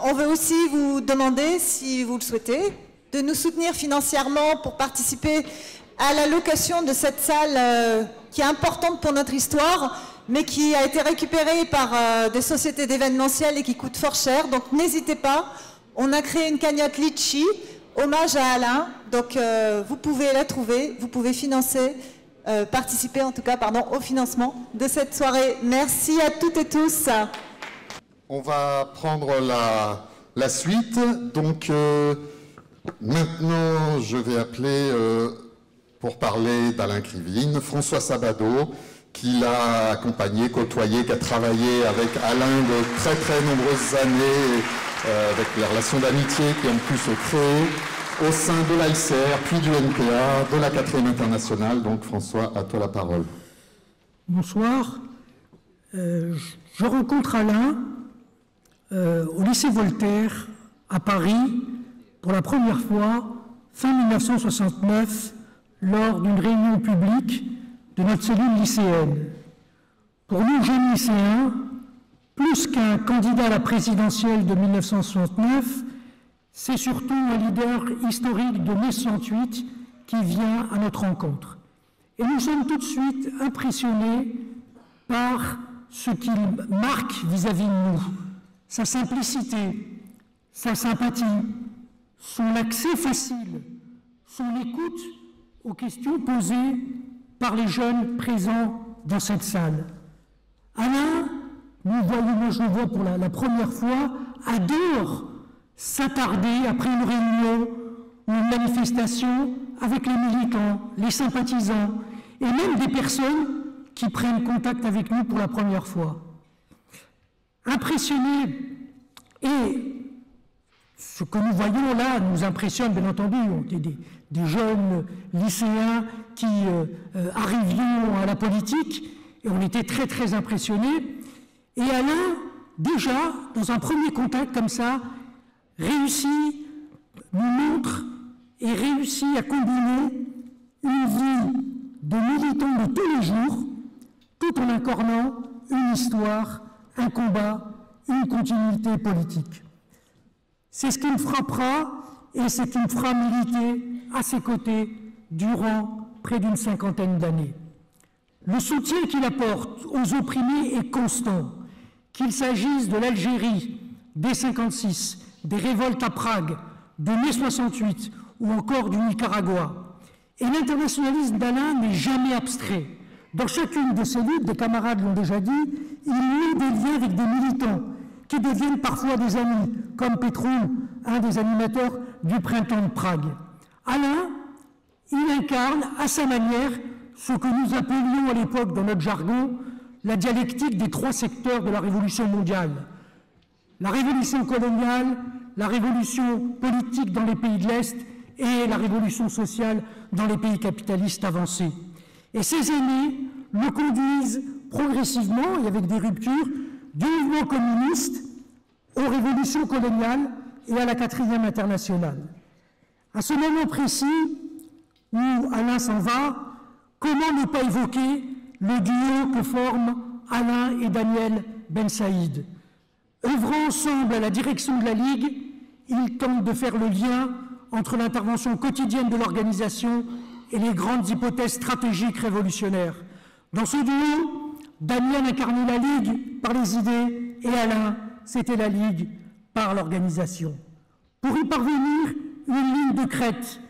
on veut aussi vous demander, si vous le souhaitez, de nous soutenir financièrement pour participer à la location de cette salle qui est importante pour notre histoire, mais qui a été récupérée par des sociétés d'événementiel et qui coûte fort cher. Donc n'hésitez pas, on a créé une cagnotte Litchi, hommage à Alain, donc vous pouvez la trouver, vous pouvez financer, participer en tout cas, pardon, au financement de cette soirée. Merci à toutes et tous. On va prendre la suite, donc maintenant je vais appeler, pour parler d'Alain Krivine, François Sabado, qui l'a accompagné, côtoyé, qui a travaillé avec Alain de très très nombreuses années, avec les relations d'amitié qui ont pu se créer au sein de l'AICR, puis du NPA, de la 4e internationale. Donc François, à toi la parole. Bonsoir. Je rencontre Alain au lycée Voltaire à Paris pour la première fois fin 1969 lors d'une réunion publique de notre cellule lycéenne. Pour nous, jeunes lycéens, plus qu'un candidat à la présidentielle de 1969, c'est surtout un leader historique de mai 68 qui vient à notre rencontre. Et nous sommes tout de suite impressionnés par ce qu'il marque vis-à-vis de nous. Sa simplicité, sa sympathie, son accès facile, son écoute aux questions posées par les jeunes présents dans cette salle. Alain, moi je le vois pour la première fois, adore s'attarder après une réunion ou une manifestation avec les militants, les sympathisants et même des personnes qui prennent contact avec nous pour la première fois. Impressionnés, et ce que nous voyons là nous impressionne bien entendu, on était des jeunes lycéens qui arrivions à la politique et on était très très impressionnés. Et Alain, déjà, dans un premier contact comme ça, réussit, nous montre et réussit à combiner une vie de militant de tous les jours, tout en incarnant une histoire, un combat, une continuité politique. C'est ce qui me frappera et c'est ce qui me fera militer à ses côtés durant près d'une 50aine d'années. Le soutien qu'il apporte aux opprimés est constant, qu'il s'agisse de l'Algérie, dès 56, des révoltes à Prague, de mai 68 ou encore du Nicaragua. Et l'internationalisme d'Alain n'est jamais abstrait. Dans chacune de ces luttes, des camarades l'ont déjà dit, il noue des liens avec des militants qui deviennent parfois des amis, comme Petroul, un des animateurs du printemps de Prague. Alain, il incarne à sa manière ce que nous appelions à l'époque dans notre jargon la dialectique des 3 secteurs de la révolution mondiale. La révolution coloniale, la révolution politique dans les pays de l'Est et la révolution sociale dans les pays capitalistes avancés. Et ces années le conduisent progressivement et avec des ruptures du mouvement communiste aux révolutions coloniales et à la 4e internationale. À ce moment précis où Alain s'en va, comment ne pas évoquer le duo que forment Alain et Daniel Ben Saïd? Œuvrant ensemble à la direction de la Ligue, ils tentent de faire le lien entre l'intervention quotidienne de l'organisation et les grandes hypothèses stratégiques révolutionnaires. Dans ce duo, Daniel incarnait la Ligue par les idées et Alain, c'était la Ligue par l'organisation. Pour y parvenir, une ligne de crête,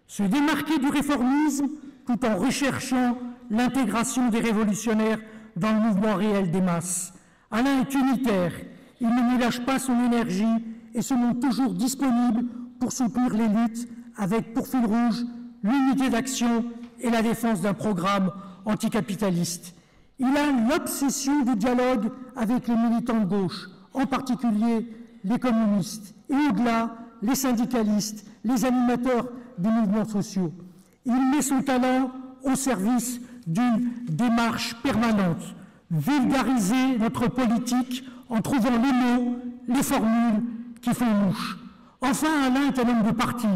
se démarquer du réformisme tout en recherchant l'intégration des révolutionnaires dans le mouvement réel des masses. Alain est unitaire, il ne ménage pas son énergie et se montre toujours disponible pour soutenir les luttes avec pour fil rouge l'unité d'action et la défense d'un programme anticapitaliste. Il a l'obsession du dialogue avec les militants de gauche, en particulier les communistes, et au-delà, les syndicalistes, les animateurs des mouvements sociaux. Il met son talent au service d'une démarche permanente, vulgariser notre politique en trouvant les mots, les formules qui font mouche. Enfin, Alain est un homme de parti,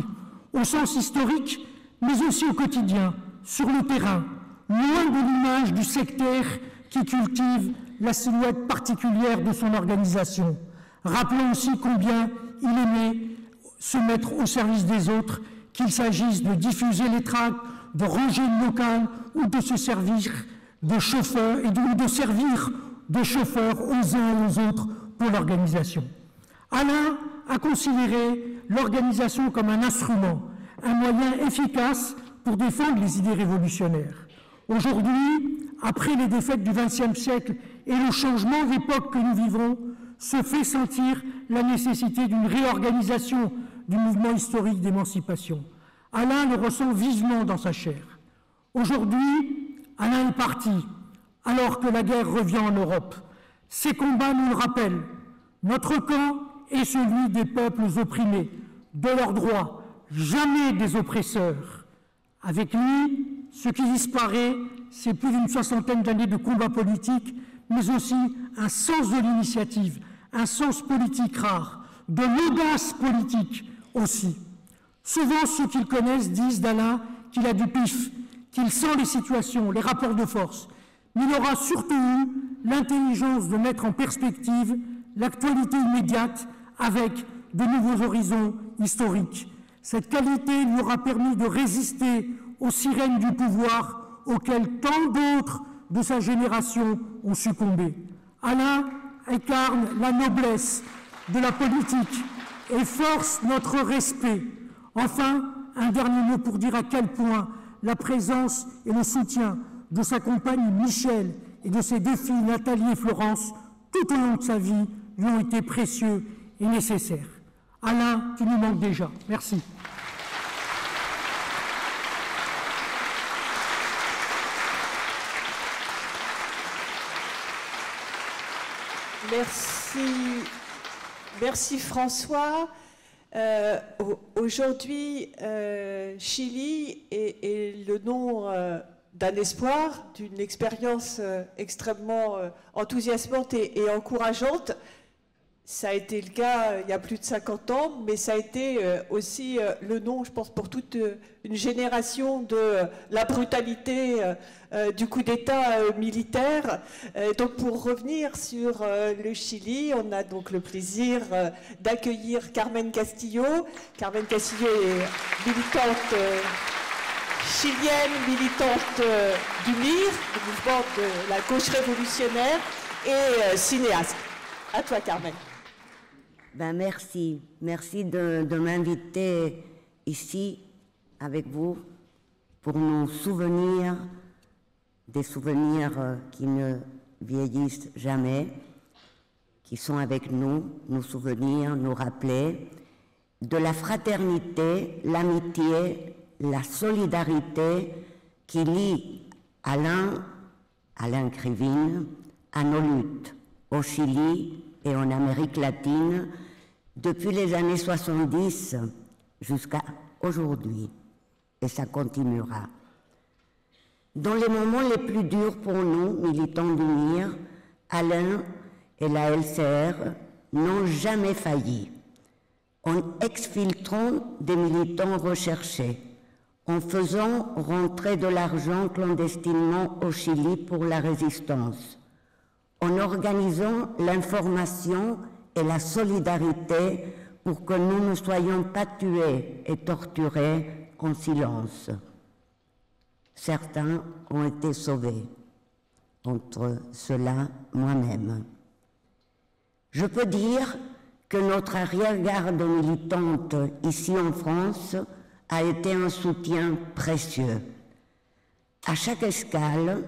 au sens historique, mais aussi au quotidien, sur le terrain, loin de l'image du sectaire qui cultive la silhouette particulière de son organisation. Rappelons aussi combien il aimait se mettre au service des autres, qu'il s'agisse de diffuser les tracts, de ranger le local ou de se servir de chauffeurs et de servir de chauffeurs aux uns et aux autres pour l'organisation. Alain a considéré l'organisation comme un instrument, un moyen efficace pour défendre les idées révolutionnaires. Aujourd'hui, après les défaites du XXe siècle et le changement d'époque que nous vivons, se fait sentir la nécessité d'une réorganisation du mouvement historique d'émancipation. Alain le ressent vivement dans sa chair. Aujourd'hui, Alain est parti, alors que la guerre revient en Europe. Ces combats nous le rappellent. Notre camp est celui des peuples opprimés, de leurs droits, jamais des oppresseurs. Avec lui, ce qui disparaît, c'est plus d'une soixantaine d'années de combats politiques, mais aussi un sens de l'initiative, un sens politique rare, de l'audace politique aussi. Souvent, ceux qui le connaissent disent d'Alain qu'il a du pif, qu'il sent les situations, les rapports de force, mais il aura surtout eu l'intelligence de mettre en perspective l'actualité immédiate avec de nouveaux horizons historiques. Cette qualité lui aura permis de résister aux sirènes du pouvoir auxquelles tant d'autres de sa génération ont succombé. Alain incarne la noblesse de la politique et force notre respect. Enfin, un dernier mot pour dire à quel point la présence et le soutien de sa compagne Michel et de ses deux filles Nathalie et Florence, tout au long de sa vie, lui ont été précieux et nécessaires. Alain, tu nous manques déjà. Merci. Merci François. Aujourd'hui, Chili est le nom d'un espoir, d'une expérience extrêmement enthousiasmante et encourageante. Ça a été le cas il y a plus de 50 ans, mais ça a été aussi le nom, je pense, pour toute une génération de la brutalité du coup d'État militaire. Donc pour revenir sur le Chili, on a donc le plaisir d'accueillir Carmen Castillo. Carmen Castillo est militante chilienne, militante du MIR, du mouvement de la gauche révolutionnaire, et cinéaste. À toi, Carmen. Ben merci de m'inviter ici avec vous pour nous souvenir des souvenirs qui ne vieillissent jamais, qui sont avec nous, nous souvenir, nous rappeler de la fraternité, l'amitié, la solidarité qui lie Alain Krivine à nos luttes au Chili et en Amérique latine depuis les années 70 jusqu'à aujourd'hui, et ça continuera. Dans les moments les plus durs pour nous, militants du MIR, Alain et la LCR n'ont jamais failli, en exfiltrant des militants recherchés, en faisant rentrer de l'argent clandestinement au Chili pour la résistance, en organisant l'information et la solidarité pour que nous ne soyons pas tués et torturés en silence. Certains ont été sauvés, entre ceux-là moi-même. Je peux dire que notre arrière-garde militante ici en France a été un soutien précieux. À chaque escale,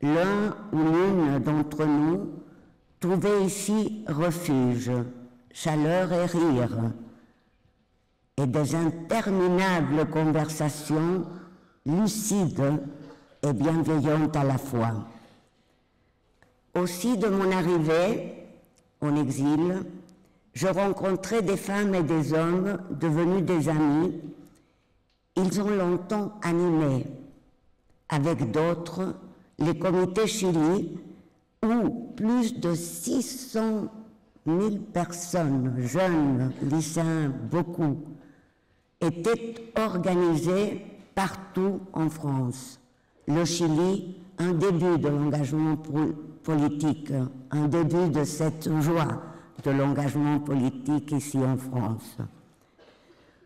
l'un ou l'une d'entre nous trouvait ici refuge, chaleur et rire, et des interminables conversations lucides et bienveillantes à la fois. Aussi, de mon arrivée en exil, je rencontrais des femmes et des hommes devenus des amis. Ils ont longtemps animé, avec d'autres, les comités Chili, où plus de 600 000 personnes, jeunes, lycéens, beaucoup, étaient organisées partout en France. Le Chili, un début de l'engagement politique, un début de cette joie, de l'engagement politique ici en France.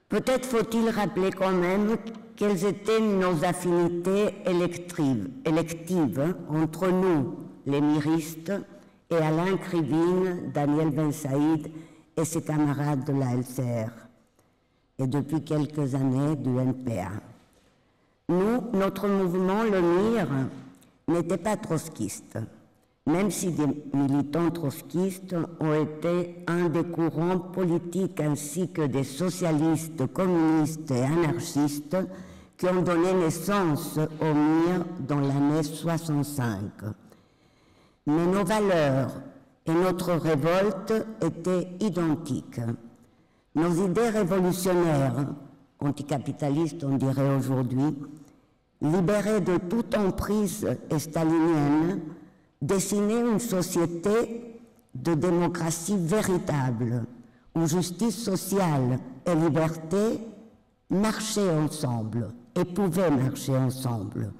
Peut-être faut-il rappeler quand même quelles étaient nos affinités électives entre nous, les miristes, et Alain Krivine, Daniel Ben Saïd et ses camarades de la LCR, et depuis quelques années du NPA. Nous, notre mouvement, le MIR, n'était pas trotskiste, même si des militants trotskistes ont été un des courants politiques ainsi que des socialistes, communistes et anarchistes qui ont donné naissance au MIR dans l'année 65. Mais nos valeurs et notre révolte étaient identiques. Nos idées révolutionnaires, anticapitalistes on dirait aujourd'hui, libérées de toute emprise stalinienne, dessinaient une société de démocratie véritable, où justice sociale et liberté marchaient ensemble et pouvaient marcher ensemble,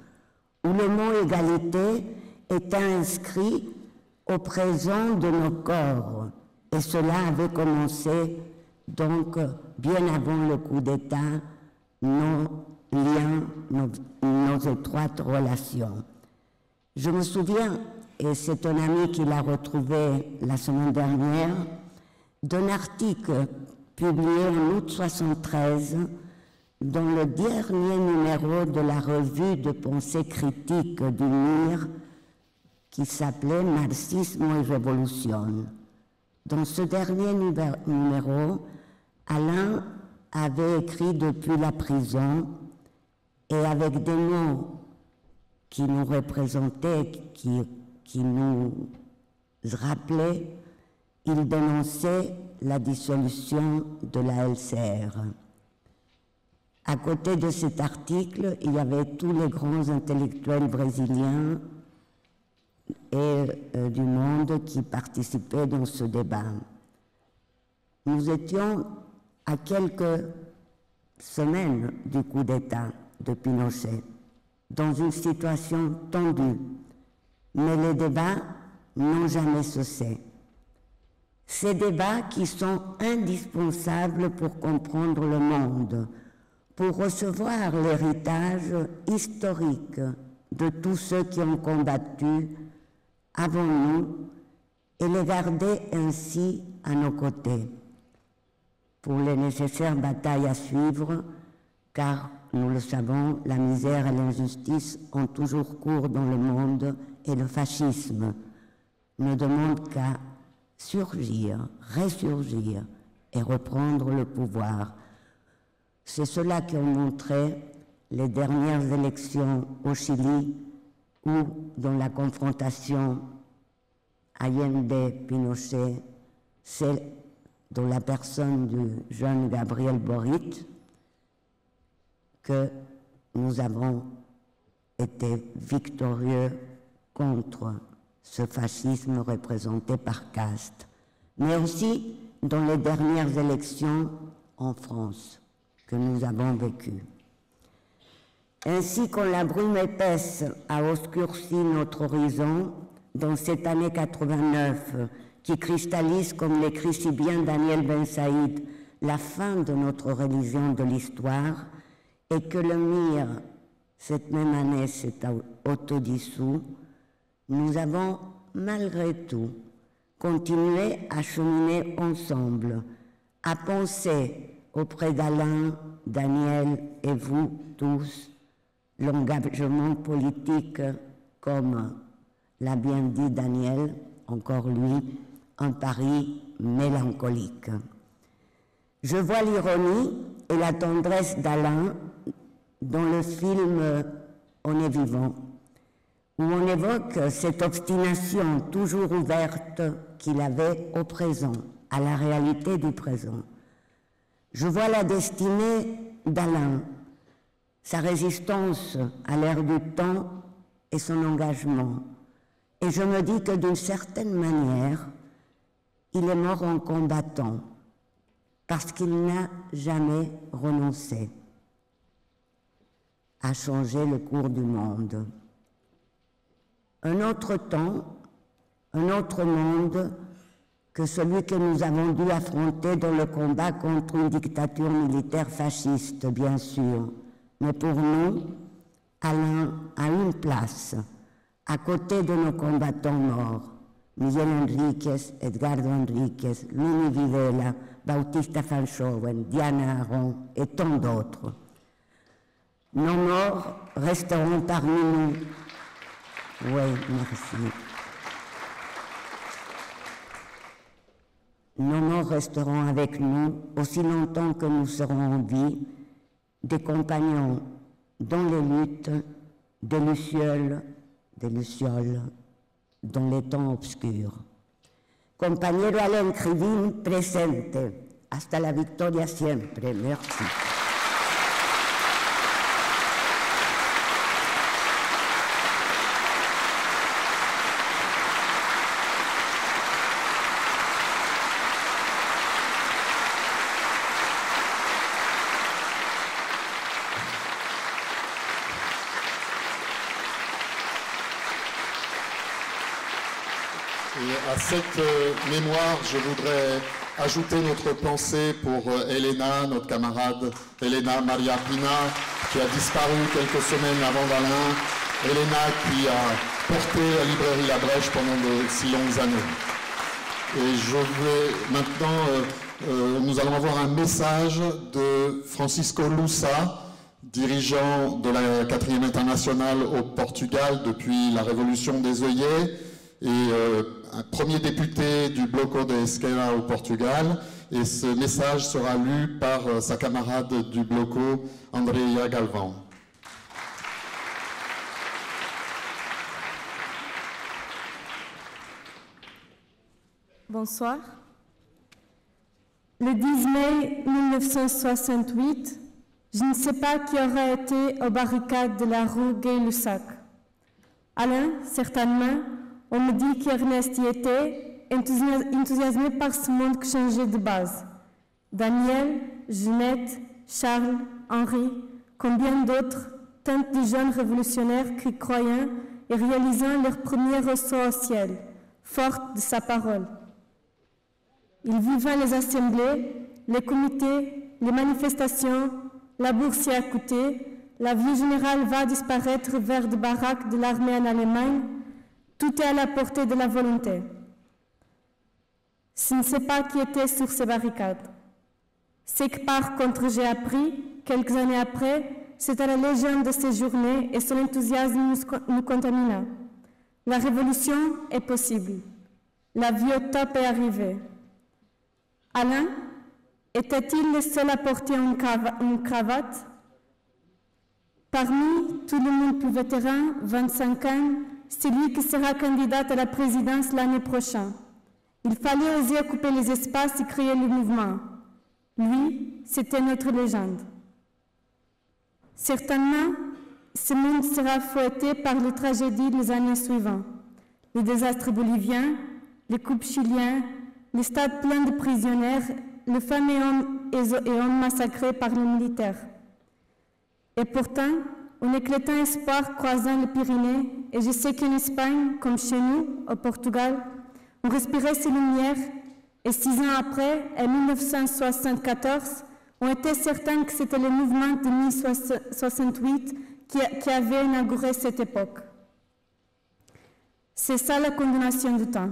où le mot égalité était inscrit au présent de nos corps, et cela avait commencé donc bien avant le coup d'État, nos liens, nos étroites relations. Je me souviens, et c'est un ami qui l'a retrouvé la semaine dernière, d'un article publié en août 1973 dans le dernier numéro de la revue de pensée critique du MIR qui s'appelait Marxisme et Révolution. Dans ce dernier numéro, Alain avait écrit depuis la prison et avec des mots qui nous représentaient, qui nous rappelaient, il dénonçait la dissolution de la LCR. À côté de cet article, il y avait tous les grands intellectuels brésiliens et du monde qui participaient dans ce débat. Nous étions à quelques semaines du coup d'État de Pinochet, dans une situation tendue, mais les débats n'ont jamais cessé. Ces débats qui sont indispensables pour comprendre le monde, pour recevoir l'héritage historique de tous ceux qui ont combattu avant nous et les garder ainsi à nos côtés, pour les nécessaires batailles à suivre, car, nous le savons, la misère et l'injustice ont toujours cours dans le monde et le fascisme ne demande qu'à surgir, ressurgir et reprendre le pouvoir. C'est cela qu'ont montré les dernières élections au Chili où, dans la confrontation Allende-Pinochet, c'est dans la personne du jeune Gabriel Boric que nous avons été victorieux contre ce fascisme représenté par caste, mais aussi dans les dernières élections en France que nous avons vécues. Ainsi, quand la brume épaisse a obscurci notre horizon, dans cette année 89, qui cristallise, comme l'écrit si bien Daniel Ben Saïd, la fin de notre religion de l'histoire, et que le MIR, cette même année, s'est autodissous, nous avons malgré tout continué à cheminer ensemble, à penser auprès d'Alain, Daniel et vous tous, l'engagement politique, comme l'a bien dit Daniel, encore lui, un pari mélancolique. Je vois l'ironie et la tendresse d'Alain dans le film On est vivant, où on évoque cette obstination toujours ouverte qu'il avait au présent, à la réalité du présent. Je vois la destinée d'Alain, sa résistance à l'ère du temps et son engagement. Et je me dis que d'une certaine manière, il est mort en combattant, parce qu'il n'a jamais renoncé à changer le cours du monde. Un autre temps, un autre monde, que celui que nous avons dû affronter dans le combat contre une dictature militaire fasciste, bien sûr. Mais pour nous, Alain a une place, à côté de nos combattants morts, Miguel Enríquez, Edgardo Enríquez, Luni Videla, Bautista Fanchowen, Diana Aron et tant d'autres. Nos morts resteront parmi nous. Oui, merci. Nos morts resteront avec nous aussi longtemps que nous serons en vie, des compagnons dans les luttes, des lucioles, dans les temps obscurs. Compañero Alain Krivine, presente. Hasta la victoria siempre. Merci. Et à cette mémoire, je voudrais ajouter notre pensée pour Elena, notre camarade Elena Maria Pina, qui a disparu quelques semaines avant d'Alain. Elena qui a porté la librairie La Brèche pendant de si longues années. Et je vais maintenant, nous allons avoir un message de Francisco Lusa, dirigeant de la 4e internationale au Portugal depuis la révolution des œillets, et un premier député du Bloco de Esquerra au Portugal, et ce message sera lu par sa camarade du Bloco, Andrea Galvão. Bonsoir. Le 10 mai 1968, je ne sais pas qui aurait été aux barricades de la rue Gay-Lussac. Alain, certainement. On me dit qu'Ernest y était, enthousiasmé par ce monde qui changeait de base. Daniel, Jeanette, Charles, Henri, combien d'autres, tant de jeunes révolutionnaires qui croyaient et réalisant leur premier ressaut au ciel, forte de sa parole. Ils vivaient les assemblées, les comités, les manifestations, la bourse y a coûté, la vie générale va disparaître vers des baraques de l'armée en Allemagne. Tout est à la portée de la volonté. Je ne sais pas qui était sur ces barricades. Ce que par contre j'ai appris, quelques années après, c'était la légende de ces journées et son enthousiasme nous contamina. La révolution est possible. La vie au top est arrivée. Alain, était-il le seul à porter une cravate? Parmi tout le monde plus vétéran, 25 ans, c'est lui qui sera candidat à la présidence l'année prochaine. Il fallait oser occuper les espaces et créer le mouvement. Lui, c'était notre légende. Certainement, ce monde sera fouetté par les tragédies des années suivantes. Les désastres boliviens, les coupes chiliens, les stades pleins de prisonniers, les femmes et hommes massacrés par les militaires. Et pourtant, un éclatant espoir croisant les Pyrénées, et je sais qu'en Espagne, comme chez nous, au Portugal, on respirait ces lumières, et 6 ans après, en 1974, on était certains que c'était le mouvement de 1968 qui avait inauguré cette époque. C'est ça la condamnation du temps.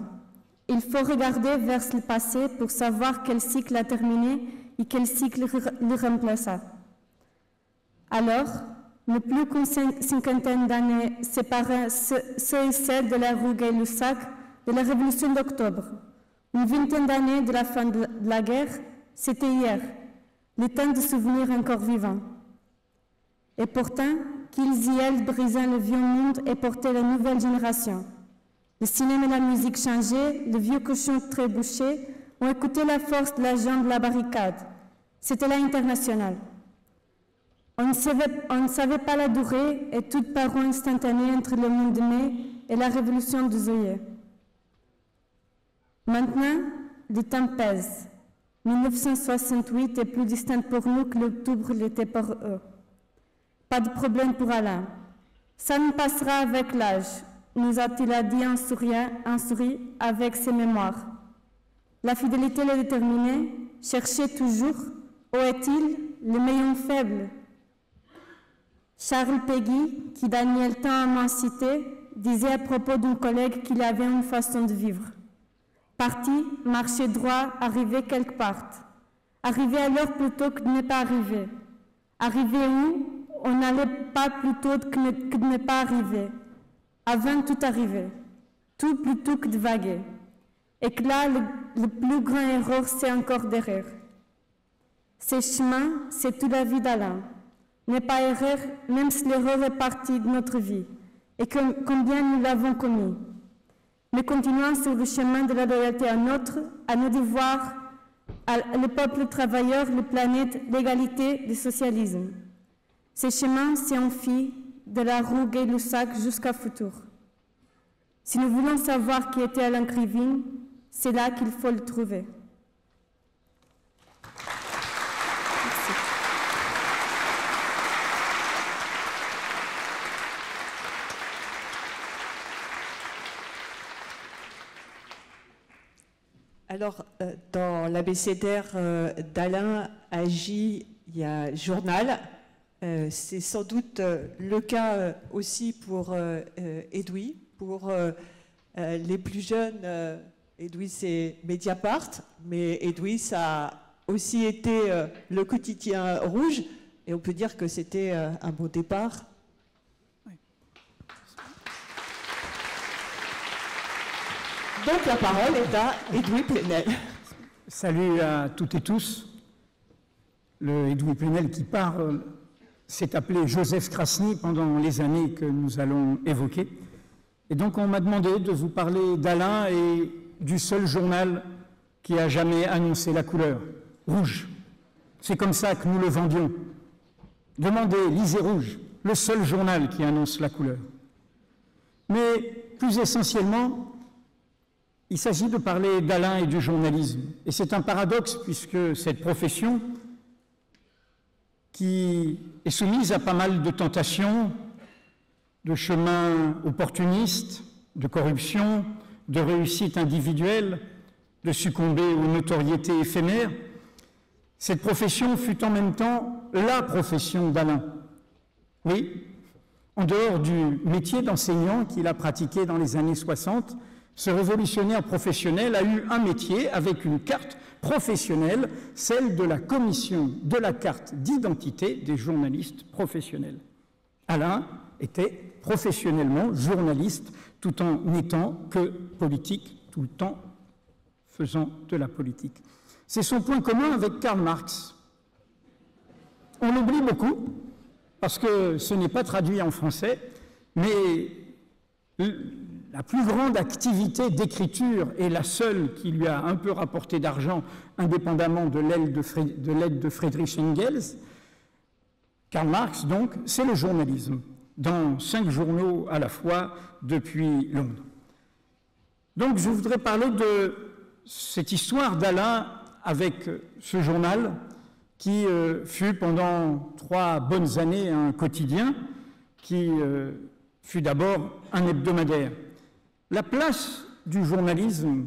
Il faut regarder vers le passé pour savoir quel cycle a terminé et quel cycle le remplaça. Alors, ne plus qu'une cinquantaine d'années séparent ceux et celles de la rue Gay-Lussac de la Révolution d'octobre. Une vingtaine d'années de la fin de la guerre, c'était hier, le temps de souvenirs encore vivants. Et pourtant, qu'ils y elles brisant le vieux monde et portaient la nouvelle génération. Le cinéma et la musique changeaient, le vieux cochon trébuchait, ont écouté la force de la jambe de la barricade. C'était l'international. On ne savait pas la durée et toute parole instantanée entre le monde de mai et la révolution des œillets. Maintenant, le temps pèse. 1968 est plus distant pour nous que l'octobre l'était pour eux. Pas de problème pour Alain. Ça nous passera avec l'âge, nous a-t-il dit en souriant avec ses mémoires. La fidélité le déterminait, cherchait toujours où est-il le maillon faible. Charles Péguy, qui Daniel tant à m'en cité, disait à propos d'un collègue qu'il avait une façon de vivre. Parti, marcher droit, arriver quelque part. Arriver à l'heure plutôt que de ne pas arriver. Arriver où on n'allait pas plutôt que de ne pas arriver. Avant tout arriver. Tout plutôt que de vaguer. Et que là, le plus grand erreur, c'est encore derrière. Ces chemins, c'est toute la vie d'Alain. Ne pas errer, même si l'erreur est partie de notre vie, et combien nous l'avons commis. Mais continuons sur le chemin de la loyauté à nos devoirs, le peuple travailleur, la planète, l'égalité, le socialisme. Ce chemin s'enfuit de la rue Gay-Lussac jusqu'à Futur. Si nous voulons savoir qui était Alain Krivine, c'est là qu'il faut le trouver. Merci. Alors, dans l'abécédaire d'Alain Agi, il y a journal. C'est sans doute le cas aussi pour Edoui. Pour les plus jeunes, Edoui c'est Mediapart, mais Edoui ça a aussi été le quotidien rouge, et on peut dire que c'était un bon départ. Oui. Donc la parole est à Edoui Plenel. Salut à toutes et tous. Le Edoui Plenel qui parle s'est appelé Joseph Krasny pendant les années que nous allons évoquer. Et donc on m'a demandé de vous parler d'Alain et du seul journal qui a jamais annoncé la couleur, rouge. C'est comme ça que nous le vendions. Demandez, lisez Rouge, le seul journal qui annonce la couleur. Mais plus essentiellement, il s'agit de parler d'Alain et du journalisme. Et c'est un paradoxe puisque cette profession, qui est soumise à pas mal de tentations, de chemins opportunistes, de corruption, de réussite individuelle, de succomber aux notoriétés éphémères, cette profession fut en même temps la profession d'Alain. Oui, en dehors du métier d'enseignant qu'il a pratiqué dans les années 60, ce révolutionnaire professionnel a eu un métier avec une carte professionnelle, celle de la commission de la carte d'identité des journalistes professionnels. Alain était professionnellement journaliste, tout en n'étant que politique, tout le temps faisant de la politique. C'est son point commun avec Karl Marx. On l'oublie beaucoup, parce que ce n'est pas traduit en français, mais la plus grande activité d'écriture et la seule qui lui a un peu rapporté d'argent, indépendamment de l'aide de Friedrich Engels, Karl Marx, donc, c'est le journalisme, dans 5 journaux à la fois depuis Londres. Donc je voudrais parler de cette histoire d'Alain avec ce journal qui fut pendant 3 bonnes années un quotidien, qui fut d'abord un hebdomadaire. La place du journalisme,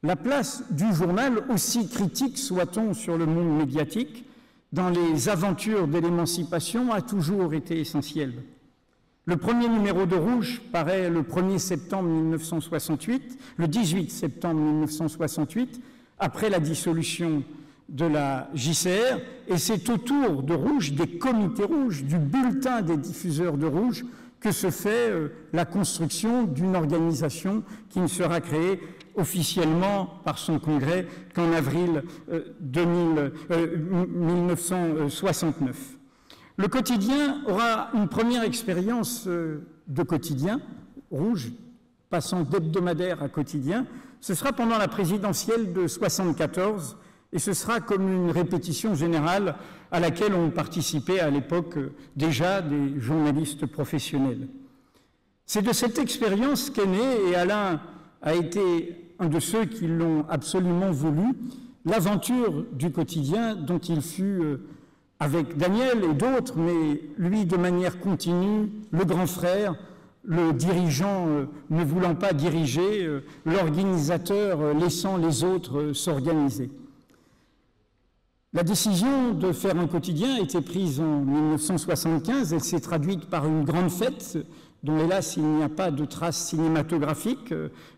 la place du journal, aussi critique soit-on sur le monde médiatique, dans les aventures de l'émancipation, a toujours été essentielle. Le premier numéro de Rouge paraît le 1er septembre 1968, le 18 septembre 1968, après la dissolution de la JCR, et c'est autour de Rouge, des comités rouges, du bulletin des diffuseurs de Rouge, que se fait la construction d'une organisation qui ne sera créée officiellement par son congrès qu'en avril 1969. Le quotidien aura une première expérience de quotidien, Rouge, passant d'hebdomadaire à quotidien. Ce sera pendant la présidentielle de 1974 et ce sera comme une répétition générale à laquelle ont participé à l'époque déjà des journalistes professionnels. C'est de cette expérience qu'est née, et Alain a été un de ceux qui l'ont absolument voulu, l'aventure du quotidien dont il fut, avec Daniel et d'autres, mais lui de manière continue, le grand frère, le dirigeant ne voulant pas diriger, l'organisateur laissant les autres s'organiser. La décision de faire un quotidien a été prise en 1975, elle s'est traduite par une grande fête, dont hélas il n'y a pas de traces cinématographiques,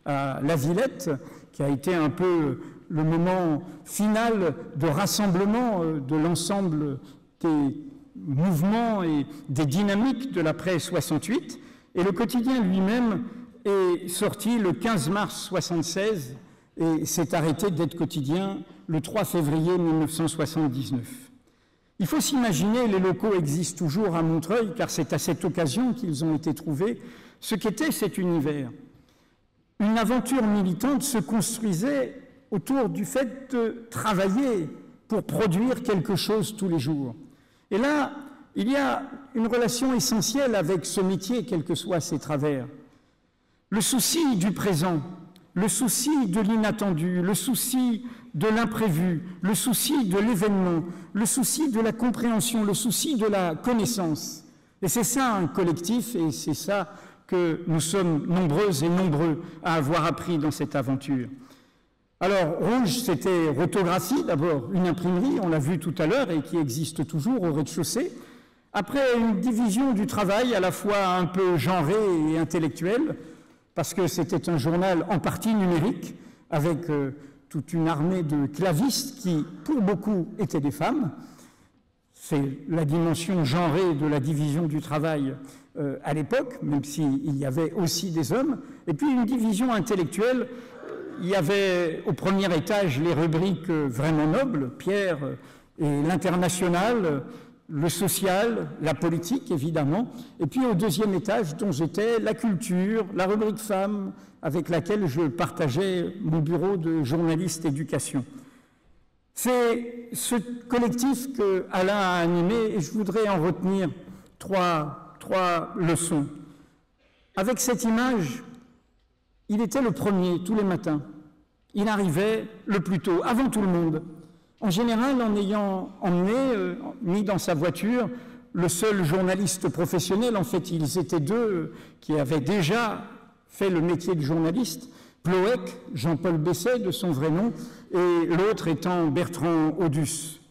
à La Villette, qui a été un peu le moment final de rassemblement de l'ensemble des mouvements et des dynamiques de l'après 68. Et le quotidien lui-même est sorti le 15 mars 1976 et s'est arrêté d'être quotidien le 3 février 1979. Il faut s'imaginer, les locaux existent toujours à Montreuil, car c'est à cette occasion qu'ils ont été trouvés, ce qu'était cet univers. Une aventure militante se construisait autour du fait de travailler pour produire quelque chose tous les jours. Et là, il y a une relation essentielle avec ce métier, quels que soient ses travers. Le souci du présent, le souci de l'inattendu, le souci de l'imprévu, le souci de l'événement, le souci de la compréhension, le souci de la connaissance. Et c'est ça un collectif, et c'est ça que nous sommes nombreuses et nombreux à avoir appris dans cette aventure. Alors, Rouge, c'était Rotographie, d'abord une imprimerie, on l'a vu tout à l'heure, et qui existe toujours au rez-de-chaussée. Après, une division du travail à la fois un peu genrée et intellectuelle, parce que c'était un journal en partie numérique, avec toute une armée de clavistes qui, pour beaucoup, étaient des femmes. C'est la dimension genrée de la division du travail à l'époque, même s'il y avait aussi des hommes. Et puis une division intellectuelle, il y avait au premier étage les rubriques vraiment nobles, Pierre et l'International, le social, la politique évidemment, et puis au deuxième étage dont j'étais, la culture, la rubrique femmes, avec laquelle je partageais mon bureau de journaliste éducation. C'est ce collectif que Alain a animé, et je voudrais en retenir trois leçons. Avec cette image, il était le premier tous les matins. Il arrivait le plus tôt, avant tout le monde. En général, en ayant emmené, mis dans sa voiture, le seul journaliste professionnel, en fait, ils étaient deux qui avaient déjà fait le métier de journaliste, Ploec, Jean-Paul Besset, de son vrai nom, et l'autre étant Bertrand Audus.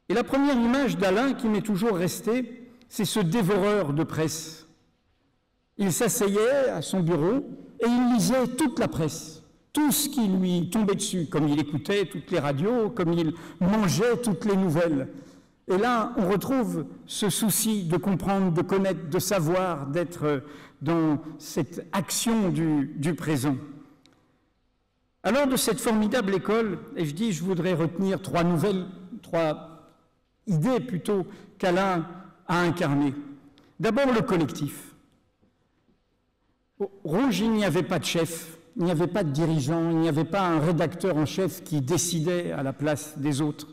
Et la première image d'Alain qui m'est toujours restée, c'est ce dévoreur de presse. Il s'asseyait à son bureau et il lisait toute la presse, tout ce qui lui tombait dessus, comme il écoutait toutes les radios, comme il mangeait toutes les nouvelles. Et là, on retrouve ce souci de comprendre, de connaître, de savoir, d'être dans cette action du présent. Alors, de cette formidable école, et je voudrais retenir trois idées plutôt qu'Alain a incarnées. D'abord, le collectif. Au Rouge, il n'y avait pas de chef, il n'y avait pas de dirigeant, il n'y avait pas un rédacteur en chef qui décidait à la place des autres.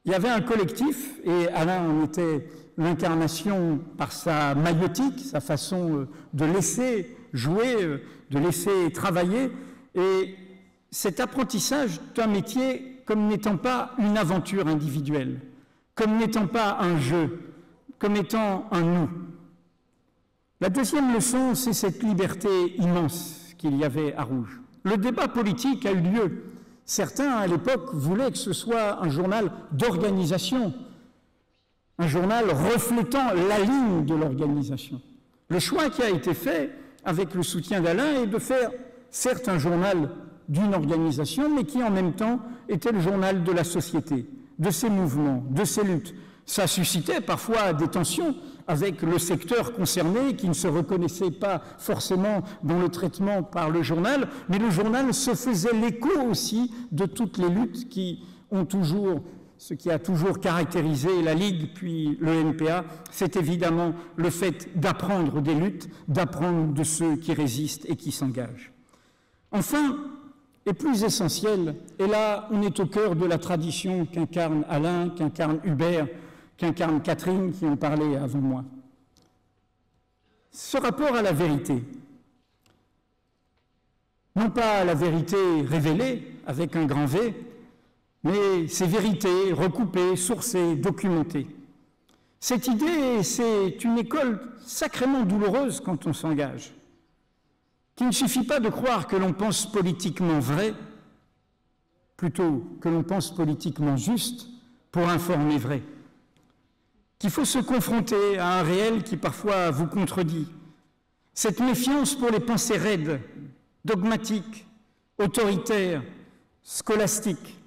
Il y avait un collectif, et Alain en était l'incarnation par sa maïeutique, sa façon de laisser jouer, de laisser travailler, et cet apprentissage d'un métier comme n'étant pas une aventure individuelle, comme n'étant pas un jeu, comme étant un nous. La deuxième leçon, c'est cette liberté immense qu'il y avait à Rouge. Le débat politique a eu lieu. Certains, à l'époque, voulaient que ce soit un journal d'organisation, un journal reflétant la ligne de l'organisation. Le choix qui a été fait, avec le soutien d'Alain, est de faire, certes, un journal d'une organisation, mais qui, en même temps, était le journal de la société, de ses mouvements, de ses luttes. Ça suscitait parfois des tensions avec le secteur concerné qui ne se reconnaissait pas forcément dans le traitement par le journal, mais le journal se faisait l'écho aussi de toutes les luttes qui ont toujours, ce qui a toujours caractérisé la Ligue puis le NPA, c'est évidemment le fait d'apprendre des luttes, d'apprendre de ceux qui résistent et qui s'engagent. Enfin, et plus essentiel, et là on est au cœur de la tradition qu'incarne Alain, qu'incarne Hubert, qu'incarne Catherine, qui en parlait avant moi. Ce rapport à la vérité, non pas à la vérité révélée, avec un grand V, mais ces vérités recoupées, sourcées, documentées. Cette idée, c'est une école sacrément douloureuse quand on s'engage, qu'il ne suffit pas de croire que l'on pense politiquement vrai, plutôt que l'on pense politiquement juste pour informer vrai, qu'il faut se confronter à un réel qui parfois vous contredit. Cette méfiance pour les pensées raides, dogmatiques, autoritaires, scolastiques.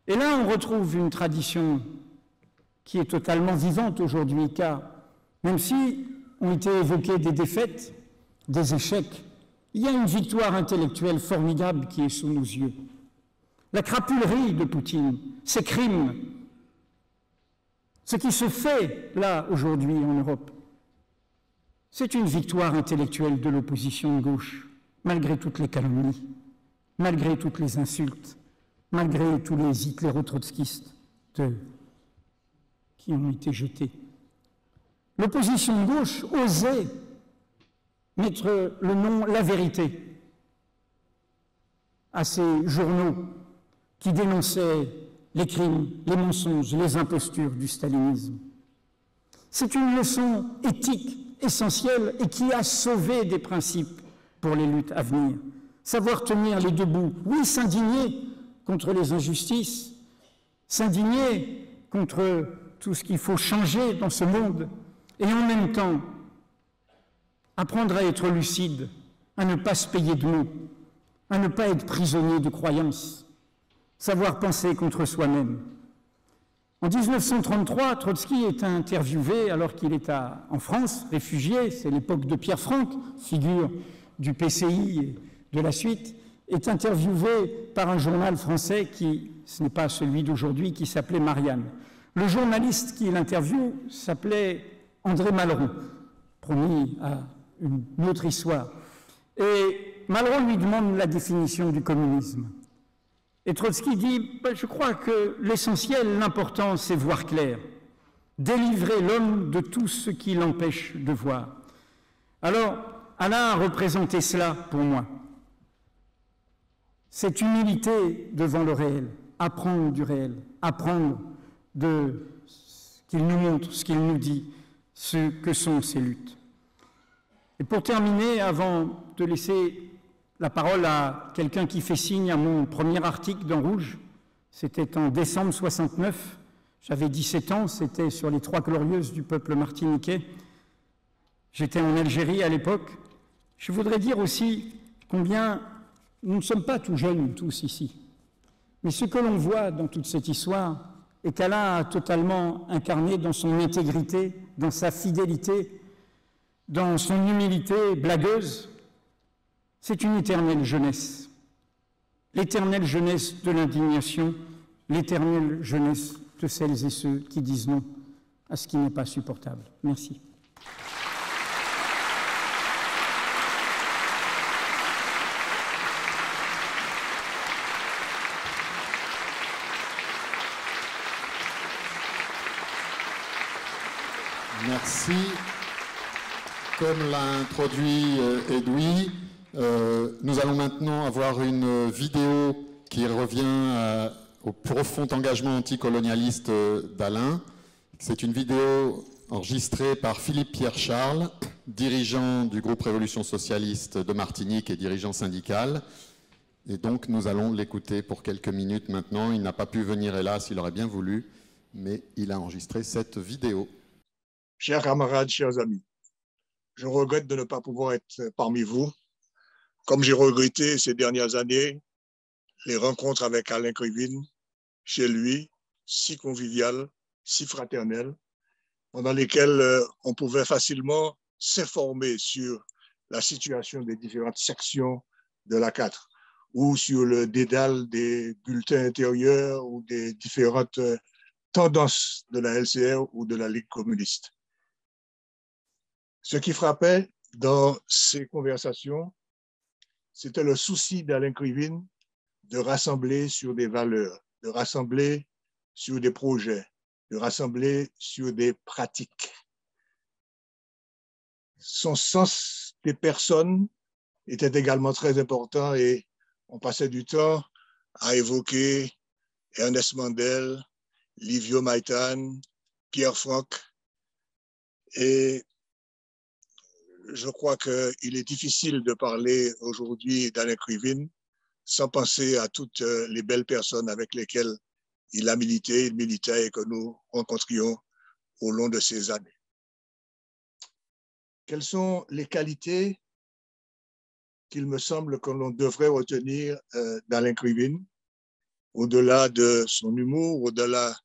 Et là, on retrouve une tradition qui est totalement vivante aujourd'hui, car même si ont été évoquées des défaites, des échecs, il y a une victoire intellectuelle formidable qui est sous nos yeux. La crapulerie de Poutine, ses crimes, ce qui se fait là aujourd'hui en Europe, c'est une victoire intellectuelle de l'opposition de gauche, malgré toutes les calomnies, malgré toutes les insultes, malgré tous les hitléro-trotskistes qui ont été jetés. L'opposition de gauche osait mettre le nom La Vérité à ces journaux qui dénonçaient les crimes, les mensonges, les impostures du stalinisme. C'est une leçon éthique essentielle et qui a sauvé des principes pour les luttes à venir. Savoir tenir les deux bouts, oui, s'indigner contre les injustices, s'indigner contre tout ce qu'il faut changer dans ce monde, et en même temps apprendre à être lucide, à ne pas se payer de mots, à ne pas être prisonnier de croyances, savoir penser contre soi-même. En 1933, Trotsky est interviewé alors qu'il est en France, réfugié, c'est l'époque de Pierre Franck, figure du PCI et de la suite, est interviewé par un journal français qui, ce n'est pas celui d'aujourd'hui, qui s'appelait Marianne. Le journaliste qui l'interviewe s'appelait André Malraux, promis à une autre histoire. Et Malraux lui demande la définition du communisme. Et Trotsky dit, je crois que l'essentiel, l'important, c'est voir clair, délivrer l'homme de tout ce qui l'empêche de voir. Alors, Alain a représenté cela pour moi. Cette humilité devant le réel, apprendre du réel, apprendre de ce qu'il nous montre, ce qu'il nous dit, ce que sont ces luttes. Et pour terminer, avant de laisser la parole à quelqu'un qui fait signe à mon premier article dans Rouge, c'était en décembre 69, j'avais 17 ans, c'était sur les Trois Glorieuses du peuple martiniquais. J'étais en Algérie à l'époque. Je voudrais dire aussi combien nous ne sommes pas tout jeunes tous ici. Mais ce que l'on voit dans toute cette histoire et qu'Alain a totalement incarné dans son intégrité, dans sa fidélité, dans son humilité blagueuse, c'est une éternelle jeunesse. L'éternelle jeunesse de l'indignation, l'éternelle jeunesse de celles et ceux qui disent non à ce qui n'est pas supportable. Merci. Merci. Comme l'a introduit Edoui, nous allons maintenant avoir une vidéo qui revient au profond engagement anticolonialiste d'Alain. C'est une vidéo enregistrée par Philippe Pierre Charles, dirigeant du groupe Révolution Socialiste de Martinique et dirigeant syndical. Et donc nous allons l'écouter pour quelques minutes maintenant. Il n'a pas pu venir, hélas, il aurait bien voulu, mais il a enregistré cette vidéo. Chers camarades, chers amis, je regrette de ne pas pouvoir être parmi vous, comme j'ai regretté ces dernières années les rencontres avec Alain Krivine, chez lui, si conviviales, si fraternelles, pendant lesquelles on pouvait facilement s'informer sur la situation des différentes sections de la 4 ou sur le dédale des bulletins intérieurs ou des différentes tendances de la LCR ou de la Ligue communiste. Ce qui frappait dans ces conversations, c'était le souci d'Alain Krivine de rassembler sur des valeurs, de rassembler sur des projets, de rassembler sur des pratiques. Son sens des personnes était également très important et on passait du temps à évoquer Ernest Mandel, Livio Maitan, Pierre Franck. Et je crois qu'il est difficile de parler aujourd'hui d'Alain Krivine sans penser à toutes les belles personnes avec lesquelles il a milité, il militait et que nous rencontrions au long de ces années. Quelles sont les qualités qu'il me semble que l'on devrait retenir d'Alain Krivine, au-delà de son humour, au-delà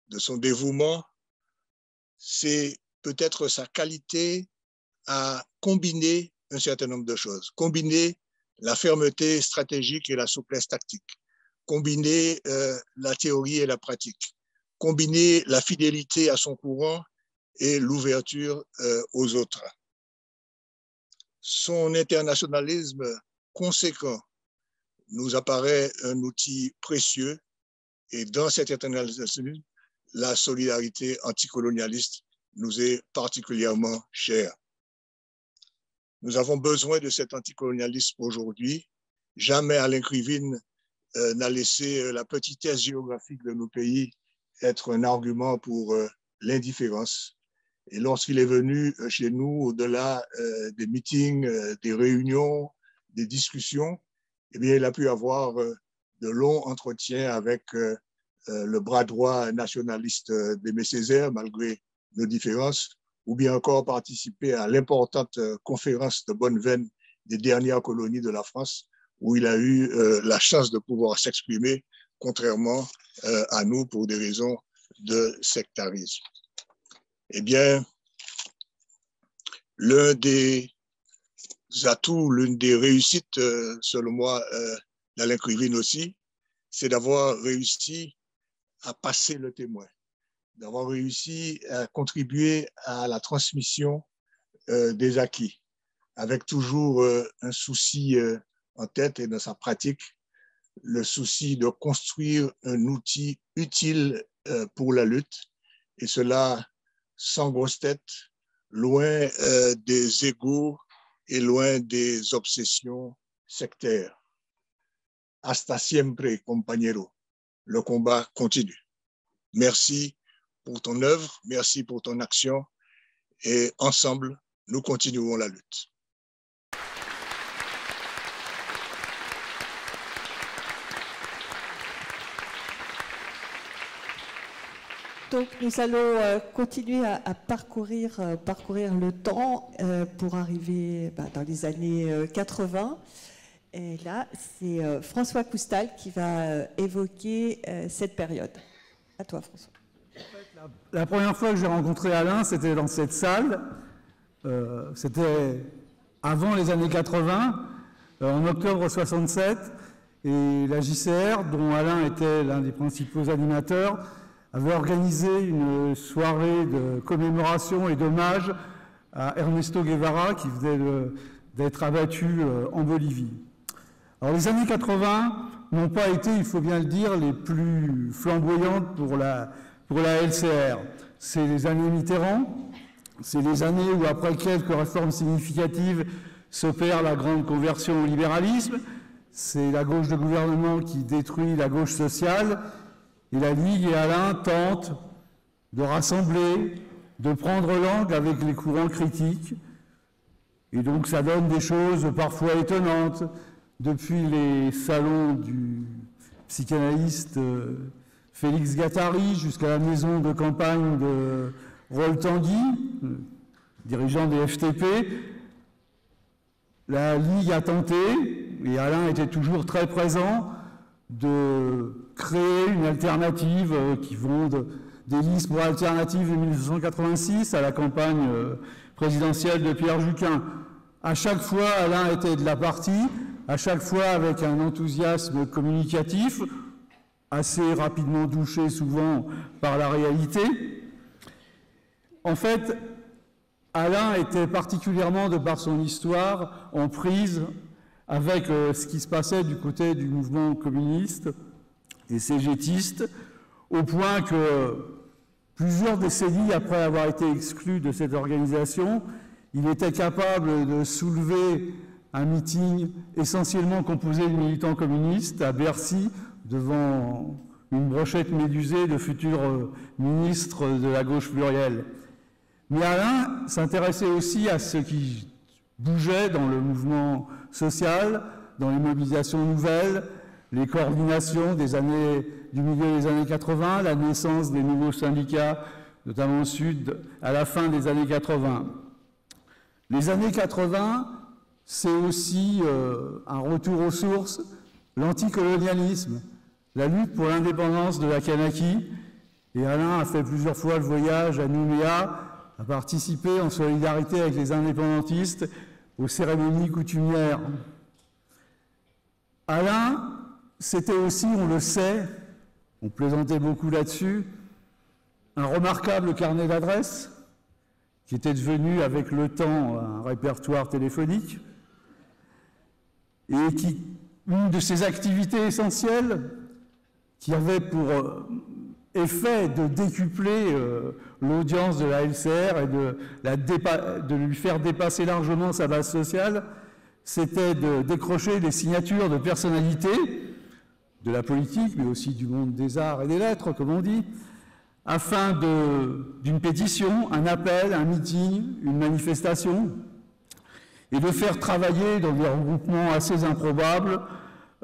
de son dévouement? C'est peut-être sa qualité à combiner un certain nombre de choses, combiner la fermeté stratégique et la souplesse tactique, combiner la théorie et la pratique, combiner la fidélité à son courant et l'ouverture aux autres. Son internationalisme conséquent nous apparaît un outil précieux et dans cet internationalisme, la solidarité anticolonialiste nous est particulièrement chère. Nous avons besoin de cet anticolonialisme aujourd'hui. Jamais Alain Krivine n'a laissé la petitesse géographique de nos pays être un argument pour l'indifférence. Et lorsqu'il est venu chez nous, au-delà des meetings, des réunions, des discussions, eh bien, il a pu avoir de longs entretiens avec le bras droit nationaliste d'Aimé Césaire, malgré nos différences, ou bien encore participer à l'importante conférence de Bonneveine des dernières colonies de la France, où il a eu la chance de pouvoir s'exprimer, contrairement à nous pour des raisons de sectarisme. Eh bien, l'un des atouts, l'une des réussites, selon moi, d'Alain Krivine aussi, c'est d'avoir réussi à passer le témoin, d'avoir réussi à contribuer à la transmission des acquis, avec toujours un souci en tête et dans sa pratique, le souci de construire un outil utile pour la lutte, et cela sans grosse tête, loin des égos et loin des obsessions sectaires. Hasta siempre, compañero. Le combat continue. Merci pour ton œuvre, merci pour ton action, et ensemble, nous continuerons la lutte. Donc nous allons continuer à parcourir le temps pour arriver dans les années 80. Et là, c'est François Coustal qui va évoquer cette période. À toi, François. La première fois que j'ai rencontré Alain, c'était dans cette salle. C'était avant les années 80, en octobre 67. Et la JCR, dont Alain était l'un des principaux animateurs, avait organisé une soirée de commémoration et d'hommage à Ernesto Guevara, qui venait d'être abattu en Bolivie. Alors les années 80 n'ont pas été, il faut bien le dire, les plus flamboyantes pour la LCR. C'est les années Mitterrand, c'est les années où, après quelques réformes significatives, s'opère la grande conversion au libéralisme, c'est la gauche de gouvernement qui détruit la gauche sociale, et la Ligue et Alain tentent de rassembler, de prendre langue avec les courants critiques, et donc ça donne des choses parfois étonnantes, depuis les salons du psychanalyste Félix Guattari jusqu'à la maison de campagne de Roll Tanguy, dirigeant des FTP. La Ligue a tenté, et Alain était toujours très présent, de créer une alternative qui vont des listes pour alternatives de 1986 à la campagne présidentielle de Pierre Juquin. À chaque fois, Alain était de la partie, à chaque fois avec un enthousiasme communicatif, assez rapidement douché souvent par la réalité. En fait, Alain était particulièrement, de par son histoire, en prise avec ce qui se passait du côté du mouvement communiste et cégétiste, au point que plusieurs décennies après avoir été exclu de cette organisation, il était capable de soulever un meeting essentiellement composé de militants communistes à Bercy, devant une brochette médusée de futurs ministres de la gauche plurielle. Mais Alain s'intéressait aussi à ce qui bougeait dans le mouvement social, dans les mobilisations nouvelles, les coordinations du milieu des années 80, la naissance des nouveaux syndicats, notamment au Sud, à la fin des années 80. Les années 80, c'est aussi un retour aux sources, l'anticolonialisme, la lutte pour l'indépendance de la Kanaki. Et Alain a fait plusieurs fois le voyage à Nouméa, a participé en solidarité avec les indépendantistes aux cérémonies coutumières. Alain, c'était aussi, on le sait, on plaisantait beaucoup là-dessus, un remarquable carnet d'adresses qui était devenu avec le temps un répertoire téléphonique et qui, une de ses activités essentielles, qui avait pour effet de décupler l'audience de la LCR et de lui faire dépasser largement sa base sociale, c'était de décrocher les signatures de personnalités de la politique, mais aussi du monde des arts et des lettres, comme on dit, afin d'une pétition, un appel, un meeting, une manifestation, et de faire travailler dans des regroupements assez improbables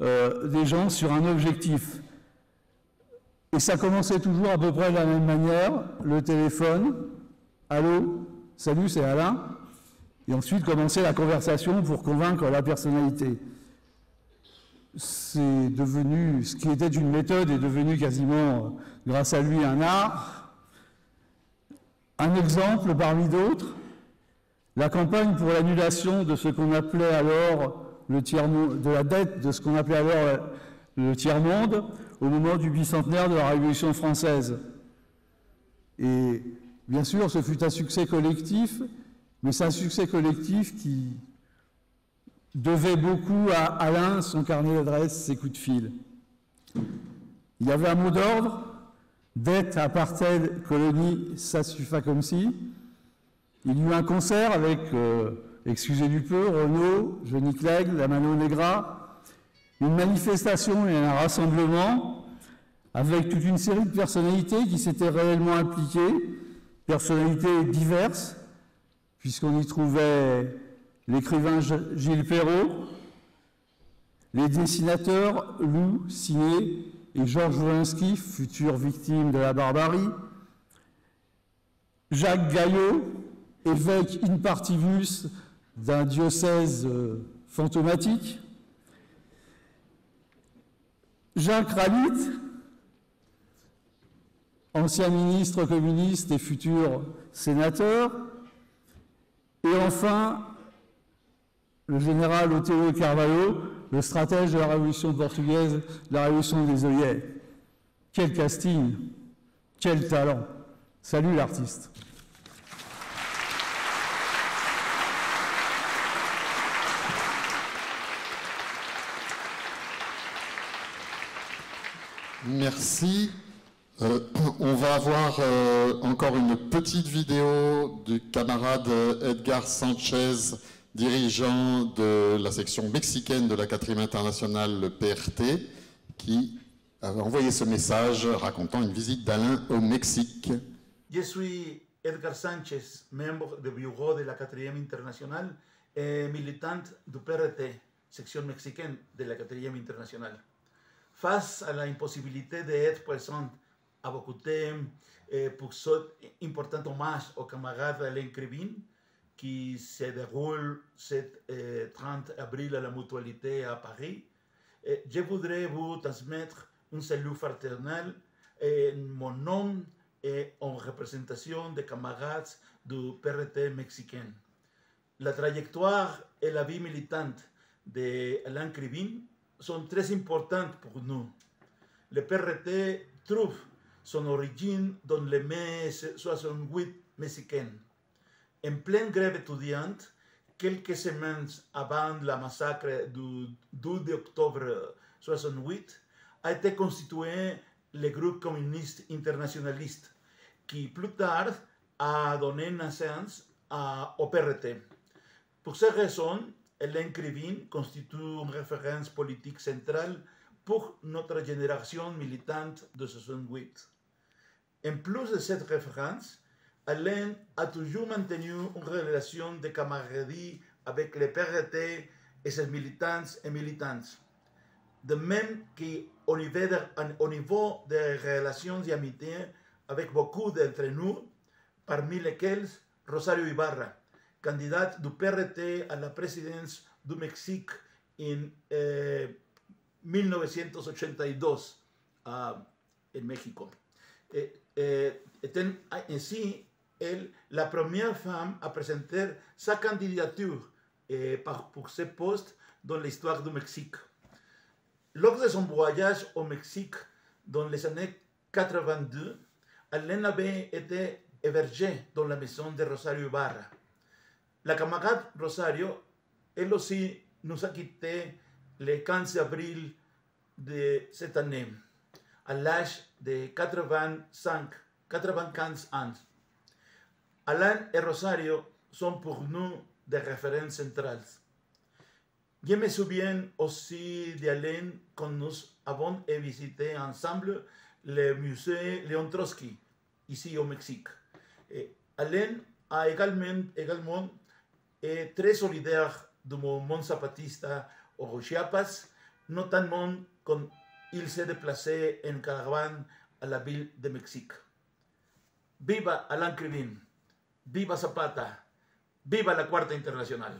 des gens sur un objectif. Et ça commençait toujours à peu près de la même manière, le téléphone, « Allô, salut, c'est Alain », et ensuite commençait la conversation pour convaincre la personnalité. C'est devenu, ce qui était une méthode est devenu quasiment, grâce à lui, un art. Un exemple parmi d'autres, la campagne pour l'annulation de ce qu'on appelait alors de la dette de ce qu'on appelait alors le tiers-monde, au moment du bicentenaire de la Révolution française. Et bien sûr, ce fut un succès collectif, mais c'est un succès collectif qui devait beaucoup à Alain, son carnet d'adresses, ses coups de fil. Il y avait un mot d'ordre, dette, apartheid, colonie, ça suffit comme si. Il y eut un concert avec, excusez du peu, Renaud, Johnny Clegg, la Mano Negra, une manifestation et un rassemblement avec toute une série de personnalités qui s'étaient réellement impliquées, personnalités diverses, puisqu'on y trouvait l'écrivain Gilles Perrault, les dessinateurs Lou Signé et Georges Wolinski, futures victimes de la barbarie, Jacques Gaillot, évêque in partibus d'un diocèse fantomatique, Jacques Ralit, ancien ministre communiste et futur sénateur, et enfin le général Otelo Carvalho, le stratège de la Révolution portugaise, la Révolution des œillets. Quel casting, quel talent. Salut l'artiste. Merci. On va avoir encore une petite vidéo du camarade Edgar Sanchez, dirigeant de la section mexicaine de la 4e internationale, le PRT, qui avait envoyé ce message racontant une visite d'Alain au Mexique. Je suis Edgar Sanchez, membre du bureau de la 4e internationale et militant du PRT, section mexicaine de la 4e internationale. Face à l'impossibilité d'être présent à Bogotá pour cet important hommage au camarade Alain Krivine, qui se déroule ce 30 avril à la Mutualité à Paris, je voudrais vous transmettre un salut fraternel en mon nom et en représentation des camarades du PRT mexicain. La trajectoire et la vie militante d'Alain Krivine sont très importantes pour nous. Le PRT trouve son origine dans le mai 68 mexicain. En pleine grève étudiante, quelques semaines avant la massacre du 12 octobre 68, a été constitué le groupe communiste internationaliste, qui plus tard a donné naissance au PRT. Pour ces raisons, Alain Krivine constitue une référence politique centrale pour notre génération militante de 68. En plus de cette référence, Alain a toujours maintenu une relation de camaraderie avec le PRT et ses militants et militantes. De même qu'au niveau des relations d'amitié avec beaucoup d'entre nous, parmi lesquels Rosario Ibarra, candidate du PRT à la présidence du Mexique en 1982 en Mexique. Étant ainsi elle la première femme à présenter sa candidature pour ce poste dans l'histoire du Mexique. Lors de son voyage au Mexique dans les années 82, Alain avait été hébergée dans la maison de Rosario Ibarra. La camarade Rosario, elle aussi, nous a quittés le 15 avril de cette année, à l'âge de 95 ans. Alain et Rosario sont pour nous des références centrales. Je me souviens aussi d'Alain quand nous avons visité ensemble le musée Léon Trotsky, ici au Mexique. Alain a également est très solidaire du mouvement zapatista au Chiapas, notamment quand il s'est déplacé en caravane à la ville de Mexique. Viva Alain Krivine, viva Zapata, viva la Cuarta Internacional.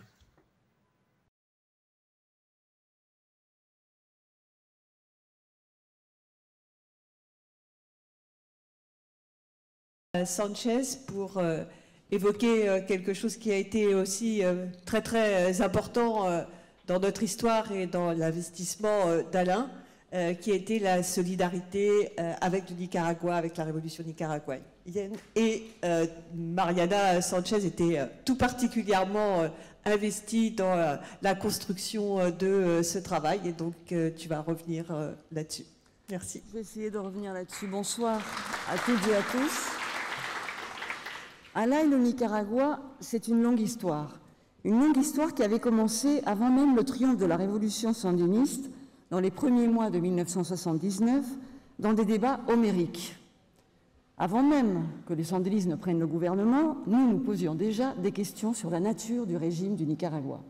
Sanchez pour évoquer quelque chose qui a été aussi très très important dans notre histoire et dans l'investissement d'Alain, qui a été la solidarité avec le Nicaragua, avec la révolution nicaraguayenne. Et Mariana Sanchez était tout particulièrement investie dans la construction de ce travail, et donc tu vas revenir là-dessus. Merci. Je vais essayer de revenir là-dessus. Bonsoir à toutes et à tous. Alain et le Nicaragua, c'est une longue histoire. Une longue histoire qui avait commencé avant même le triomphe de la révolution sandiniste, dans les premiers mois de 1979, dans des débats homériques. Avant même que les sandinistes ne prennent le gouvernement, nous posions déjà des questions sur la nature du régime du Nicaragua.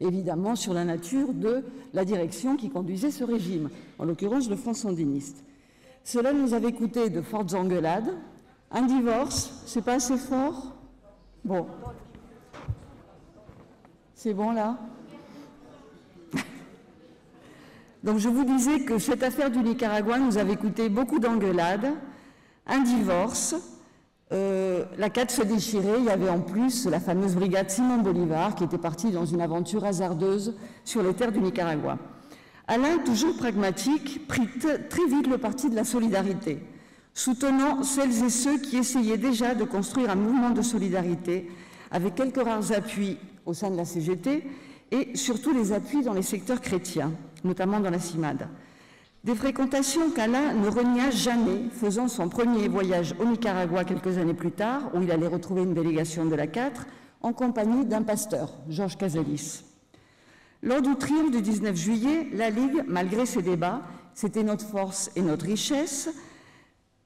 Évidemment, sur la nature de la direction qui conduisait ce régime, en l'occurrence le Front sandiniste. Cela nous avait coûté de fortes engueulades. Un divorce, c'est pas assez fort? Bon. C'est bon là? Donc je vous disais que cette affaire du Nicaragua nous avait coûté beaucoup d'engueulades, un divorce, la CAT se déchirait, il y avait en plus la fameuse brigade Simon Bolivar qui était partie dans une aventure hasardeuse sur les terres du Nicaragua. Alain, toujours pragmatique, prit très vite le parti de la solidarité, soutenant celles et ceux qui essayaient déjà de construire un mouvement de solidarité avec quelques rares appuis au sein de la CGT et surtout les appuis dans les secteurs chrétiens, notamment dans la CIMAD. Des fréquentations qu'Alain ne renia jamais, faisant son premier voyage au Nicaragua quelques années plus tard, où il allait retrouver une délégation de la 4, en compagnie d'un pasteur, Georges Casalis. Lors du triomphe du 19 juillet, la Ligue, malgré ses débats, c'était notre force et notre richesse,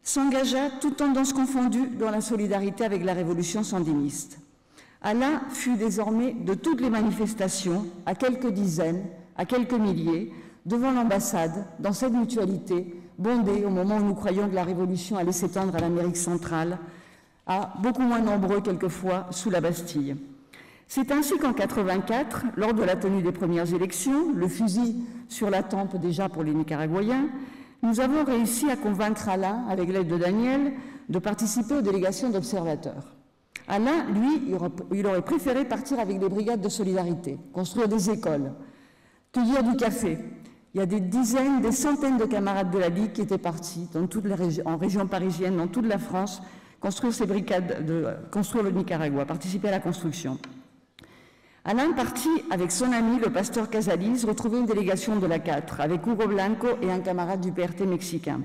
s'engagea, toutes tendances confondues, dans la solidarité avec la révolution sandiniste. Alain fut désormais de toutes les manifestations, à quelques dizaines, à quelques milliers, devant l'ambassade, dans cette mutualité, bondée au moment où nous croyions que la révolution allait s'étendre à l'Amérique centrale, à beaucoup moins nombreux quelquefois sous la Bastille. C'est ainsi qu'en 1984, lors de la tenue des premières élections, le fusil sur la tempe déjà pour les Nicaraguayens, nous avons réussi à convaincre Alain, avec l'aide de Daniel, de participer aux délégations d'observateurs. Alain, lui, il aurait préféré partir avec des brigades de solidarité, construire des écoles, cueillir du café. Il y a des dizaines, des centaines de camarades de la Ligue qui étaient partis dans toutes les en région parisienne, dans toute la France, construire ces brigades, construire le Nicaragua, participer à la construction. Alain partit avec son ami, le pasteur Casalis, retrouver une délégation de la 4, avec Hugo Blanco et un camarade du PRT mexicain.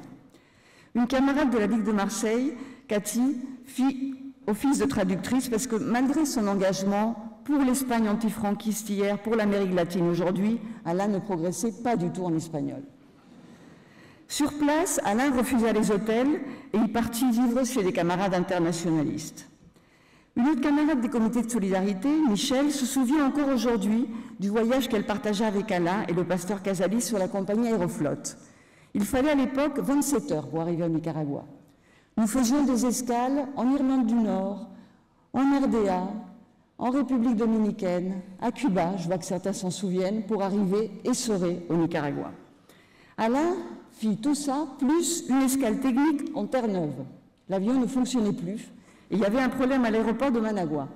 Une camarade de la Ligue de Marseille, Cathy, fit office de traductrice parce que malgré son engagement pour l'Espagne antifranquiste hier, pour l'Amérique latine aujourd'hui, Alain ne progressait pas du tout en espagnol. Sur place, Alain refusa les hôtels et il partit vivre chez des camarades internationalistes. Une autre camarade des comités de solidarité, Michel, se souvient encore aujourd'hui du voyage qu'elle partagea avec Alain et le pasteur Casalis sur la compagnie Aéroflot. Il fallait à l'époque 27 heures pour arriver au Nicaragua. Nous faisions des escales en Irlande du Nord, en RDA, en République dominicaine, à Cuba, je vois que certains s'en souviennent, pour arriver essorés au Nicaragua. Alain fit tout ça, plus une escale technique en Terre-Neuve. L'avion ne fonctionnait plus et il y avait un problème à l'aéroport de Managua.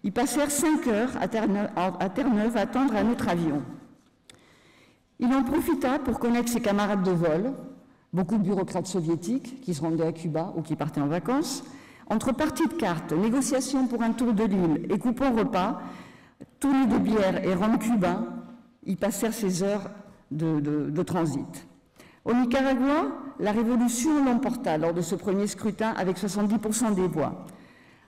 Ils passèrent 5 heures à Terre-Neuve à attendre un autre avion. Il en profita pour connaître ses camarades de vol, beaucoup de bureaucrates soviétiques qui se rendaient à Cuba ou qui partaient en vacances. Entre parties de cartes, négociations pour un tour de l'île et coupons repas, tournées de bière et rhum cubain, ils passèrent ces heures de transit. Au Nicaragua, la révolution l'emporta lors de ce premier scrutin avec 70% des voix.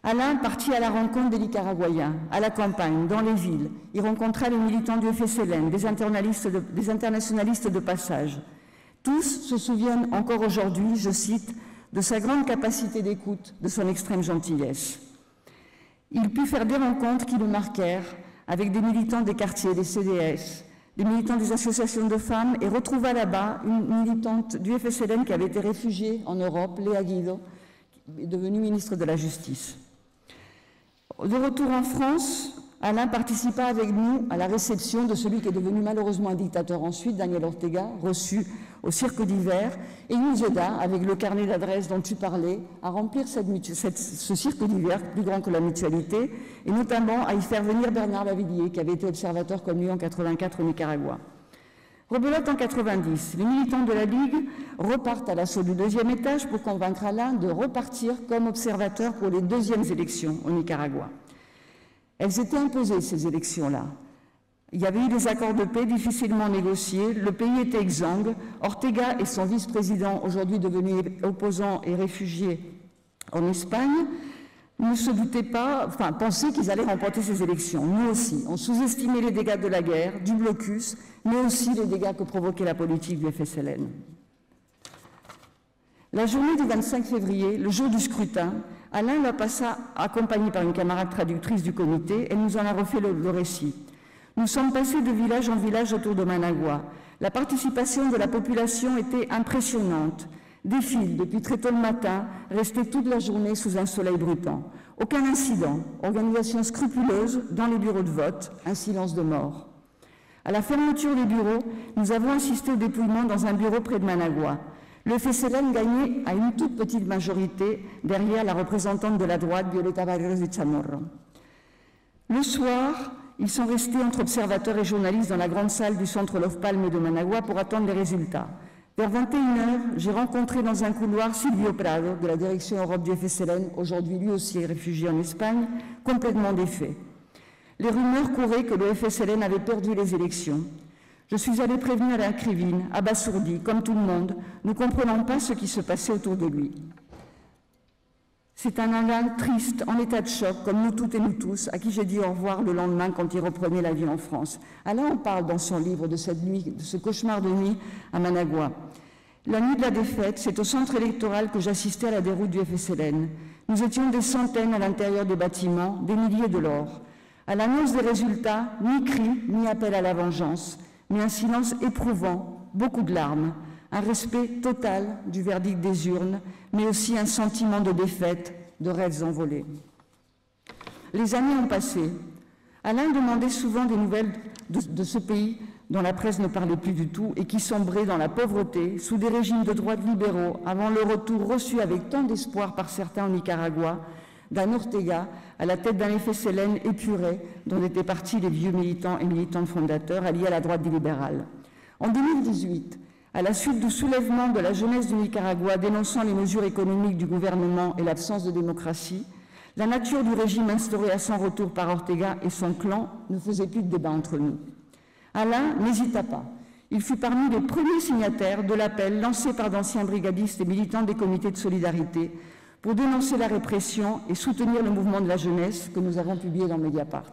Alain partit à la rencontre des Nicaraguayens, à la campagne, dans les villes. Il rencontra les militants du FSLN, des internationalistes de passage. Tous se souviennent encore aujourd'hui, je cite, de sa grande capacité d'écoute, de son extrême gentillesse. Il put faire des rencontres qui le marquèrent avec des militants des quartiers, des CDS, des militants des associations de femmes et retrouva là-bas une militante du FSLN qui avait été réfugiée en Europe, Léa Guido, qui est devenue ministre de la Justice. De retour en France, Alain participa avec nous à la réception de celui qui est devenu malheureusement un dictateur ensuite, Daniel Ortega, reçu au Cirque d'hiver, et il nous aida, avec le carnet d'adresses dont tu parlais, à remplir ce Cirque d'hiver, plus grand que la Mutualité, et notamment à y faire venir Bernard Lavillier, qui avait été observateur comme lui en 84 au Nicaragua. Rebelote en 90, les militants de la Ligue repartent à l'assaut du 2e étage pour convaincre Alain de repartir comme observateur pour les 2e élections au Nicaragua. Elles étaient imposées, ces élections-là. Il y avait eu des accords de paix difficilement négociés, le pays était exsangue, Ortega et son vice-président, aujourd'hui devenu opposant et réfugié en Espagne, ne se doutaient pas, enfin pensaient qu'ils allaient remporter ces élections. Nous aussi, on sous-estimait les dégâts de la guerre, du blocus, mais aussi les dégâts que provoquait la politique du FSLN. La journée du 25 février, le jour du scrutin, Alain la passa accompagné par une camarade traductrice du comité, elle nous en a refait le récit. Nous sommes passés de village en village autour de Managua. La participation de la population était impressionnante. Des files depuis très tôt le matin, restaient toute la journée sous un soleil brûlant. Aucun incident, organisation scrupuleuse dans les bureaux de vote, un silence de mort. À la fermeture des bureaux, nous avons assisté au dépouillement dans un bureau près de Managua. Le FSLN gagnait à une toute petite majorité derrière la représentante de la droite, Violeta Barrios de Chamorro. Le soir, ils sont restés entre observateurs et journalistes dans la grande salle du centre Love Palme de Managua pour attendre les résultats. Vers 21h, j'ai rencontré dans un couloir Silvio Prado, de la direction Europe du FSLN, aujourd'hui lui aussi réfugié en Espagne, complètement défait. Les rumeurs couraient que le FSLN avait perdu les élections. Je suis allé prévenir Alain Krivine, abasourdi, comme tout le monde, ne comprenant pas ce qui se passait autour de lui. C'est un Alain triste, en état de choc, comme nous toutes et nous tous, à qui j'ai dit au revoir le lendemain quand il reprenait l'avion en France. Alain en parle dans son livre de cette nuit, de ce cauchemar de nuit à Managua. La nuit de la défaite, c'est au centre électoral que j'assistais à la déroute du FSLN. Nous étions des centaines à l'intérieur des bâtiments, des milliers de l'or. À l'annonce des résultats, ni cri, ni appel à la vengeance, mais un silence éprouvant, beaucoup de larmes, un respect total du verdict des urnes, mais aussi un sentiment de défaite, de rêves envolés. Les années ont passé. Alain demandait souvent des nouvelles de ce pays dont la presse ne parlait plus du tout et qui sombrait dans la pauvreté, sous des régimes de droite libéraux, avant le retour reçu avec tant d'espoir par certains au Nicaragua, d'un Ortega à la tête d'un FSLN épuré dont étaient partis les vieux militants et militantes fondateurs alliés à la droite libérale. En 2018, à la suite du soulèvement de la jeunesse du Nicaragua dénonçant les mesures économiques du gouvernement et l'absence de démocratie, la nature du régime instauré à son retour par Ortega et son clan ne faisait plus de débat entre nous. Alain n'hésita pas. Il fut parmi les premiers signataires de l'appel lancé par d'anciens brigadistes et militants des comités de solidarité pour dénoncer la répression et soutenir le mouvement de la jeunesse que nous avons publié dans Mediapart.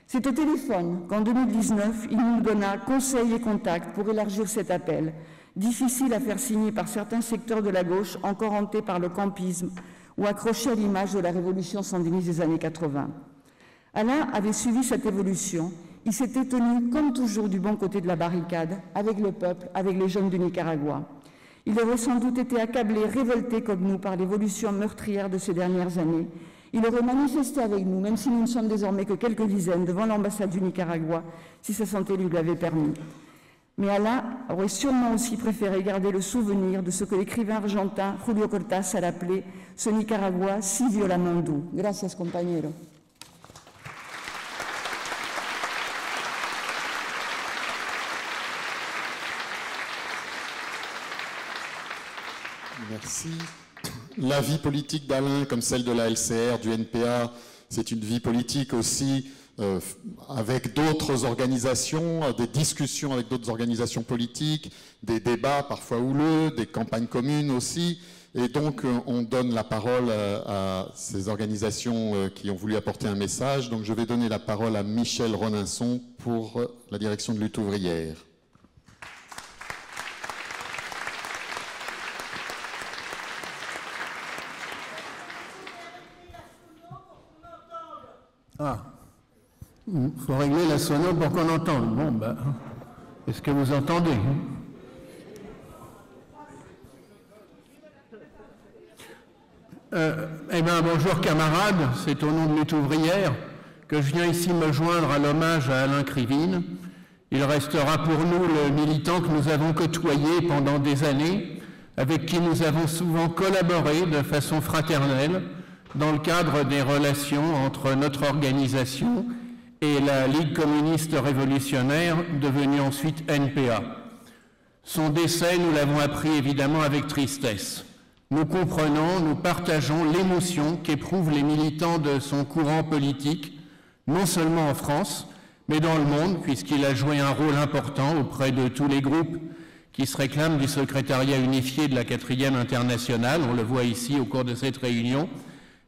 C'est au téléphone qu'en 2019, il nous donna conseils et contacts pour élargir cet appel, difficile à faire signer par certains secteurs de la gauche encore hantés par le campisme ou accrochés à l'image de la révolution sandiniste des années 80. Alain avait suivi cette évolution. Il s'était tenu, comme toujours, du bon côté de la barricade, avec le peuple, avec les jeunes du Nicaragua. Il aurait sans doute été accablé, révolté comme nous par l'évolution meurtrière de ces dernières années. Il aurait manifesté avec nous, même si nous ne sommes désormais que quelques dizaines, devant l'ambassade du Nicaragua, si sa santé lui l'avait permis. Mais Alain aurait sûrement aussi préféré garder le souvenir de ce que l'écrivain argentin Julio Cortázar appelait ce Nicaragua si violemment doux. Gracias, compañero. Merci. La vie politique d'Alain, comme celle de la LCR, du NPA, c'est une vie politique aussi avec d'autres organisations, des discussions avec d'autres organisations politiques, des débats parfois houleux, des campagnes communes aussi. Et donc, on donne la parole à ces organisations qui ont voulu apporter un message. Donc, je vais donner la parole à Michel Roninson pour la direction de Lutte ouvrière. Ah, il faut régler la sono pour qu'on entende. Bon, ben, est-ce que vous entendez? Eh bien, bonjour camarades, c'est au nom de Lutte ouvrière que je viens ici me joindre à l'hommage à Alain Krivine. Il restera pour nous le militant que nous avons côtoyé pendant des années, avec qui nous avons souvent collaboré de façon fraternelle, dans le cadre des relations entre notre organisation et la Ligue communiste révolutionnaire, devenue ensuite NPA. Son décès, nous l'avons appris évidemment avec tristesse. Nous comprenons, nous partageons l'émotion qu'éprouvent les militants de son courant politique, non seulement en France, mais dans le monde, puisqu'il a joué un rôle important auprès de tous les groupes qui se réclament du secrétariat unifié de la 4e internationale. On le voit ici au cours de cette réunion.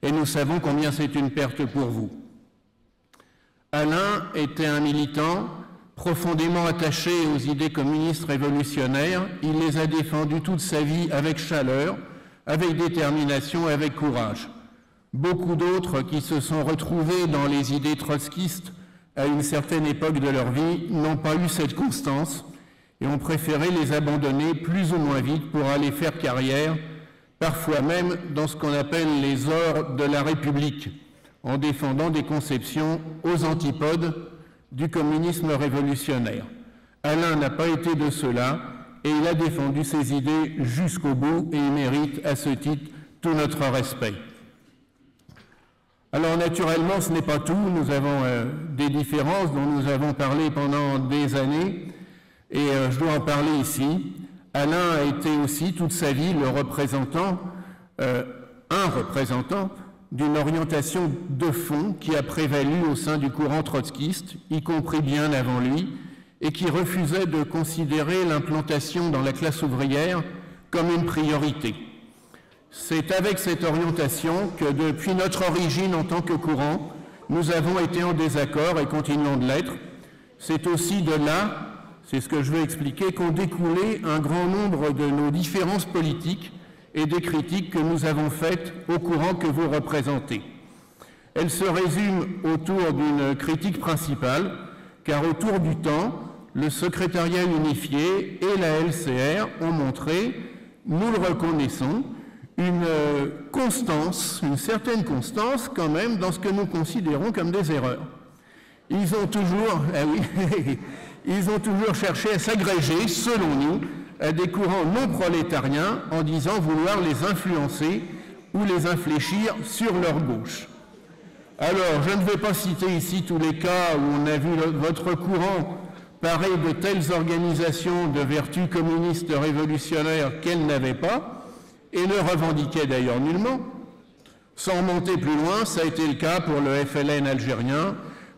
Et nous savons combien c'est une perte pour vous. Alain était un militant profondément attaché aux idées communistes révolutionnaires. Il les a défendues toute sa vie avec chaleur, avec détermination et avec courage. Beaucoup d'autres qui se sont retrouvés dans les idées trotskistes à une certaine époque de leur vie n'ont pas eu cette constance et ont préféré les abandonner plus ou moins vite pour aller faire carrière, parfois même dans ce qu'on appelle les ors de la République, en défendant des conceptions aux antipodes du communisme révolutionnaire. Alain n'a pas été de cela, et il a défendu ses idées jusqu'au bout, et il mérite à ce titre tout notre respect. Alors naturellement, ce n'est pas tout, nous avons des différences dont nous avons parlé pendant des années, et je dois en parler ici. Alain a été aussi toute sa vie le représentant, un représentant d'une orientation de fond qui a prévalu au sein du courant trotskiste, y compris bien avant lui, et qui refusait de considérer l'implantation dans la classe ouvrière comme une priorité. C'est avec cette orientation que depuis notre origine en tant que courant, nous avons été en désaccord et continuons de l'être. C'est aussi de là, c'est ce que je veux expliquer, qu'ont découlé un grand nombre de nos différences politiques et des critiques que nous avons faites au courant que vous représentez. Elles se résument autour d'une critique principale, car autour du temps, le secrétariat unifié et la LCR ont montré, nous le reconnaissons, une constance, une certaine constance quand même dans ce que nous considérons comme des erreurs. Ils ont toujours, ils ont toujours cherché à s'agréger, selon nous, à des courants non prolétariens en disant vouloir les influencer ou les infléchir sur leur gauche. Alors, je ne vais pas citer ici tous les cas où on a vu votre courant parer de telles organisations de vertu communiste révolutionnaire qu'elles n'avaient pas, et ne revendiquaient d'ailleurs nullement. Sans remonter plus loin, ça a été le cas pour le FLN algérien,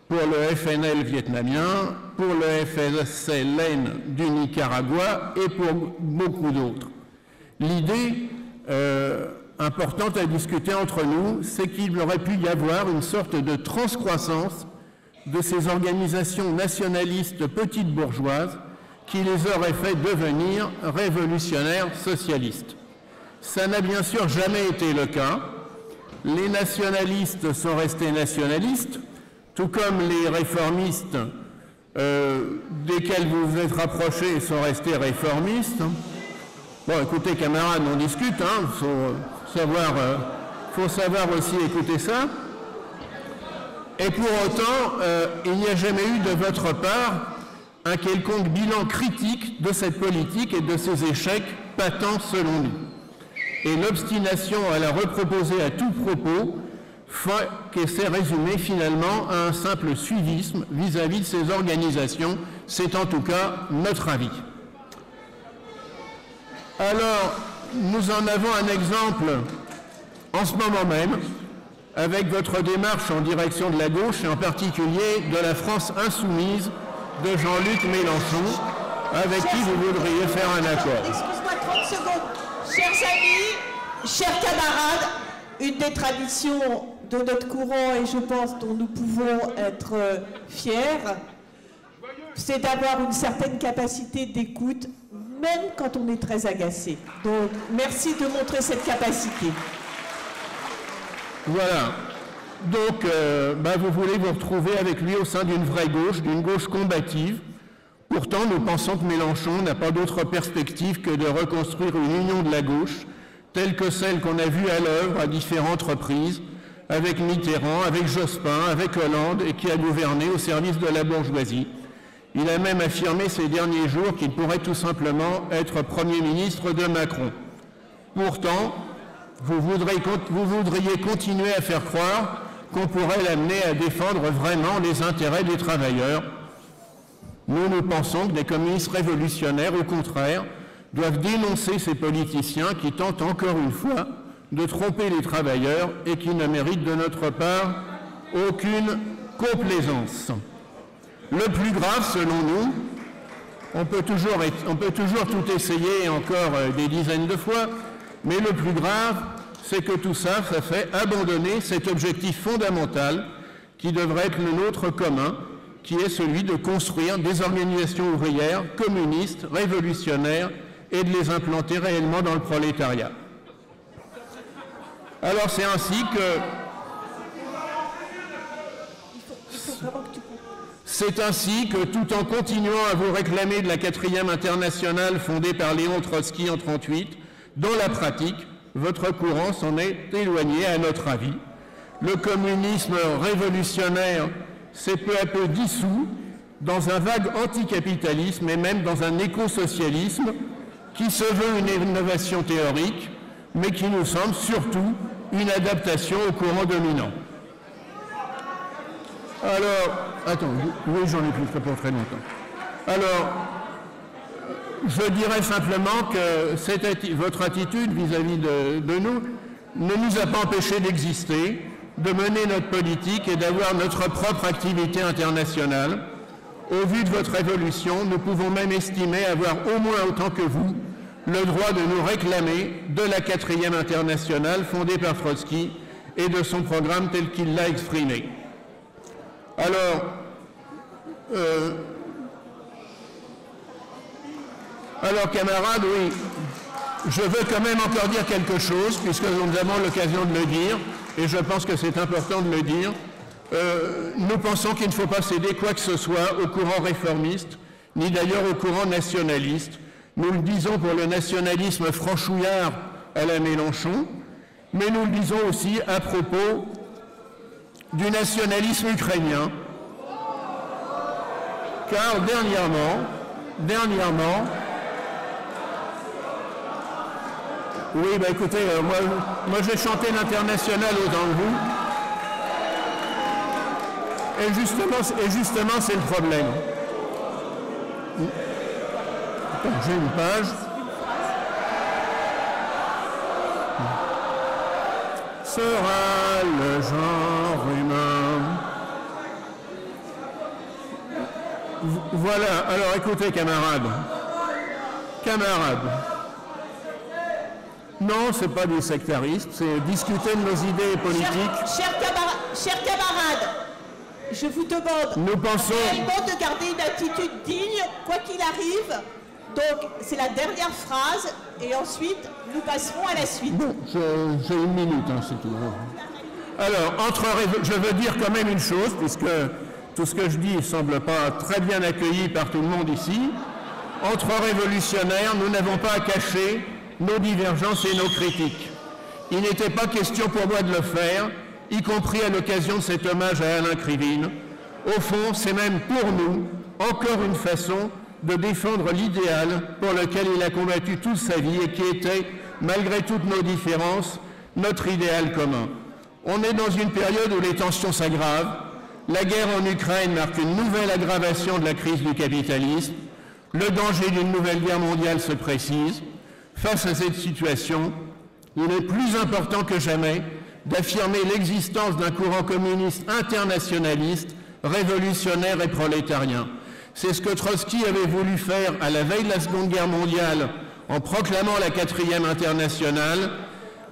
pour le FNL vietnamien, pour le FSLN du Nicaragua et pour beaucoup d'autres. L'idée importante à discuter entre nous, c'est qu'il aurait pu y avoir une sorte de transcroissance de ces organisations nationalistes petites bourgeoises qui les aurait fait devenir révolutionnaires socialistes. Ça n'a bien sûr jamais été le cas. Les nationalistes sont restés nationalistes, tout comme les réformistes desquels vous vous êtes rapprochés sont restés réformistes. Bon, écoutez, camarades, on discute, hein, faut savoir aussi écouter ça. Et pour autant, il n'y a jamais eu de votre part un quelconque bilan critique de cette politique et de ses échecs patents selon nous. Et l'obstination à la reproposer à tout propos fait qu'elle s'est résumée finalement à un simple suivisme vis-à-vis de ces organisations. C'est en tout cas notre avis. Alors, nous en avons un exemple en ce moment même, avec votre démarche en direction de la gauche, et en particulier de la France insoumise de Jean-Luc Mélenchon, avec qui vous voudriez faire un accord. Excuse-moi 30 secondes. Chers amis, chers camarades, une des traditions de notre courant, et je pense dont nous pouvons être fiers, c'est d'avoir une certaine capacité d'écoute, même quand on est très agacé. Donc, merci de montrer cette capacité. Voilà. Donc, vous voulez vous retrouver avec lui au sein d'une vraie gauche, d'une gauche combative. Pourtant, nous pensons que Mélenchon n'a pas d'autre perspective que de reconstruire une union de la gauche, telle que celle qu'on a vue à l'œuvre à différentes reprises, avec Mitterrand, avec Jospin, avec Hollande, et qui a gouverné au service de la bourgeoisie. Il a même affirmé ces derniers jours qu'il pourrait tout simplement être Premier ministre de Macron. Pourtant, vous voudriez continuer à faire croire qu'on pourrait l'amener à défendre vraiment les intérêts des travailleurs. Nous pensons que des communistes révolutionnaires, au contraire, doivent dénoncer ces politiciens qui tentent encore une fois de tromper les travailleurs et qui ne méritent de notre part aucune complaisance. Le plus grave, selon nous, on peut toujours tout essayer encore des dizaines de fois, mais le plus grave, c'est que tout ça, ça fait abandonner cet objectif fondamental qui devrait être le nôtre commun, qui est celui de construire des organisations ouvrières, communistes, révolutionnaires, et de les implanter réellement dans le prolétariat. Alors c'est ainsi que tout en continuant à vous réclamer de la 4e internationale fondée par Léon Trotsky en 1938, dans la pratique, votre courant s'en est éloigné à notre avis. Le communisme révolutionnaire s'est peu à peu dissous dans un vague anticapitalisme et même dans un écosocialisme qui se veut une innovation théorique, mais qui nous semble surtout une adaptation au courant dominant. Alors, oui, j'en ai plus pour très longtemps. Alors, je dirais simplement que votre attitude vis-à-vis de nous ne nous a pas empêché d'exister, de mener notre politique et d'avoir notre propre activité internationale. Au vu de votre évolution, nous pouvons même estimer avoir au moins autant que vous le droit de nous réclamer de la 4e internationale fondée par Trotsky et de son programme tel qu'il l'a exprimé. Alors camarades, oui, je veux quand même encore dire quelque chose, puisque nous avons l'occasion de le dire, et je pense que c'est important de le dire. Nous pensons qu'il ne faut pas céder quoi que ce soit au courant réformiste, ni d'ailleurs au courant nationaliste. Nous le disons pour le nationalisme franchouillard à la Mélenchon, mais nous le disons aussi à propos du nationalisme ukrainien, car dernièrement, oui, écoutez, moi j'ai chanté l'international autant que vous, et justement c'est le problème. Attends, j'ai une page. Sera le genre humain. Voilà, alors écoutez camarades. Non, c'est pas du sectarisme, c'est discuter de nos idées politiques. Chers camarades, je vous demande réellement de garder une attitude digne, quoi qu'il arrive. Donc, c'est la dernière phrase, et ensuite, nous passerons à la suite. Bon, j'ai une minute, hein, c'est tout. Alors, je veux dire quand même une chose, puisque tout ce que je dis ne semble pas très bien accueilli par tout le monde ici. Entre révolutionnaires, nous n'avons pas à cacher nos divergences et nos critiques. Il n'était pas question pour moi de le faire, y compris à l'occasion de cet hommage à Alain Krivine. Au fond, c'est même pour nous, encore une façon de défendre l'idéal pour lequel il a combattu toute sa vie et qui était, malgré toutes nos différences, notre idéal commun. On est dans une période où les tensions s'aggravent. La guerre en Ukraine marque une nouvelle aggravation de la crise du capitalisme. Le danger d'une nouvelle guerre mondiale se précise. Face à cette situation, il est plus important que jamais d'affirmer l'existence d'un courant communiste internationaliste, révolutionnaire et prolétarien. C'est ce que Trotsky avait voulu faire à la veille de la Seconde Guerre mondiale en proclamant la 4e internationale.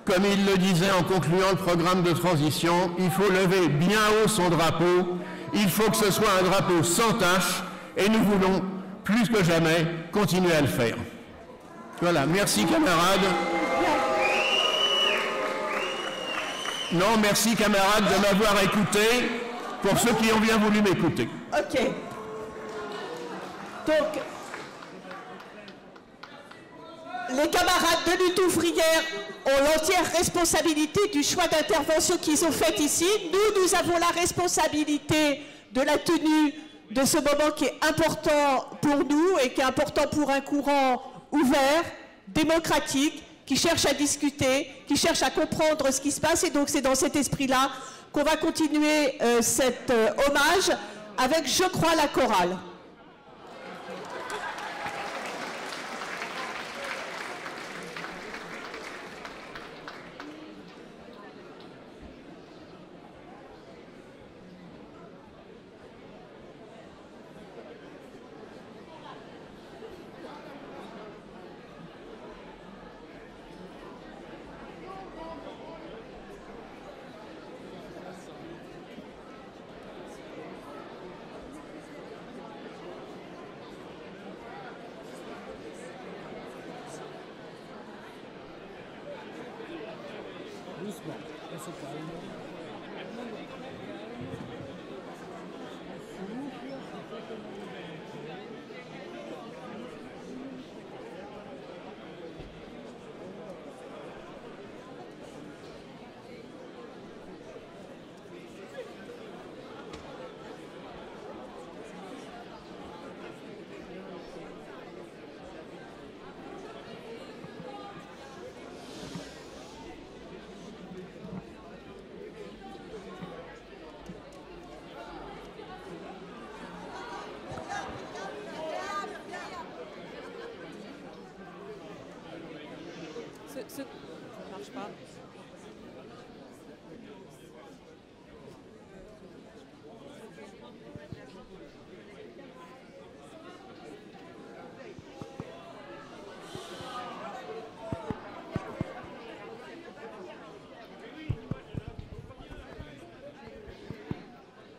Comme il le disait en concluant le programme de transition, il faut lever bien haut son drapeau, il faut que ce soit un drapeau sans tache, et nous voulons, plus que jamais, continuer à le faire. Voilà, merci camarades. Non, merci camarades de m'avoir écouté, pour ceux qui ont bien voulu m'écouter. Ok. Donc, les camarades de lutte ouvrière ont l'entière responsabilité du choix d'intervention qu'ils ont fait ici. Nous avons la responsabilité de la tenue de ce moment qui est important pour nous et qui est important pour un courant ouvert, démocratique, qui cherche à discuter, qui cherche à comprendre ce qui se passe. Et donc c'est dans cet esprit-là qu'on va continuer cet hommage avec, je crois, la chorale. Ça ne marche pas.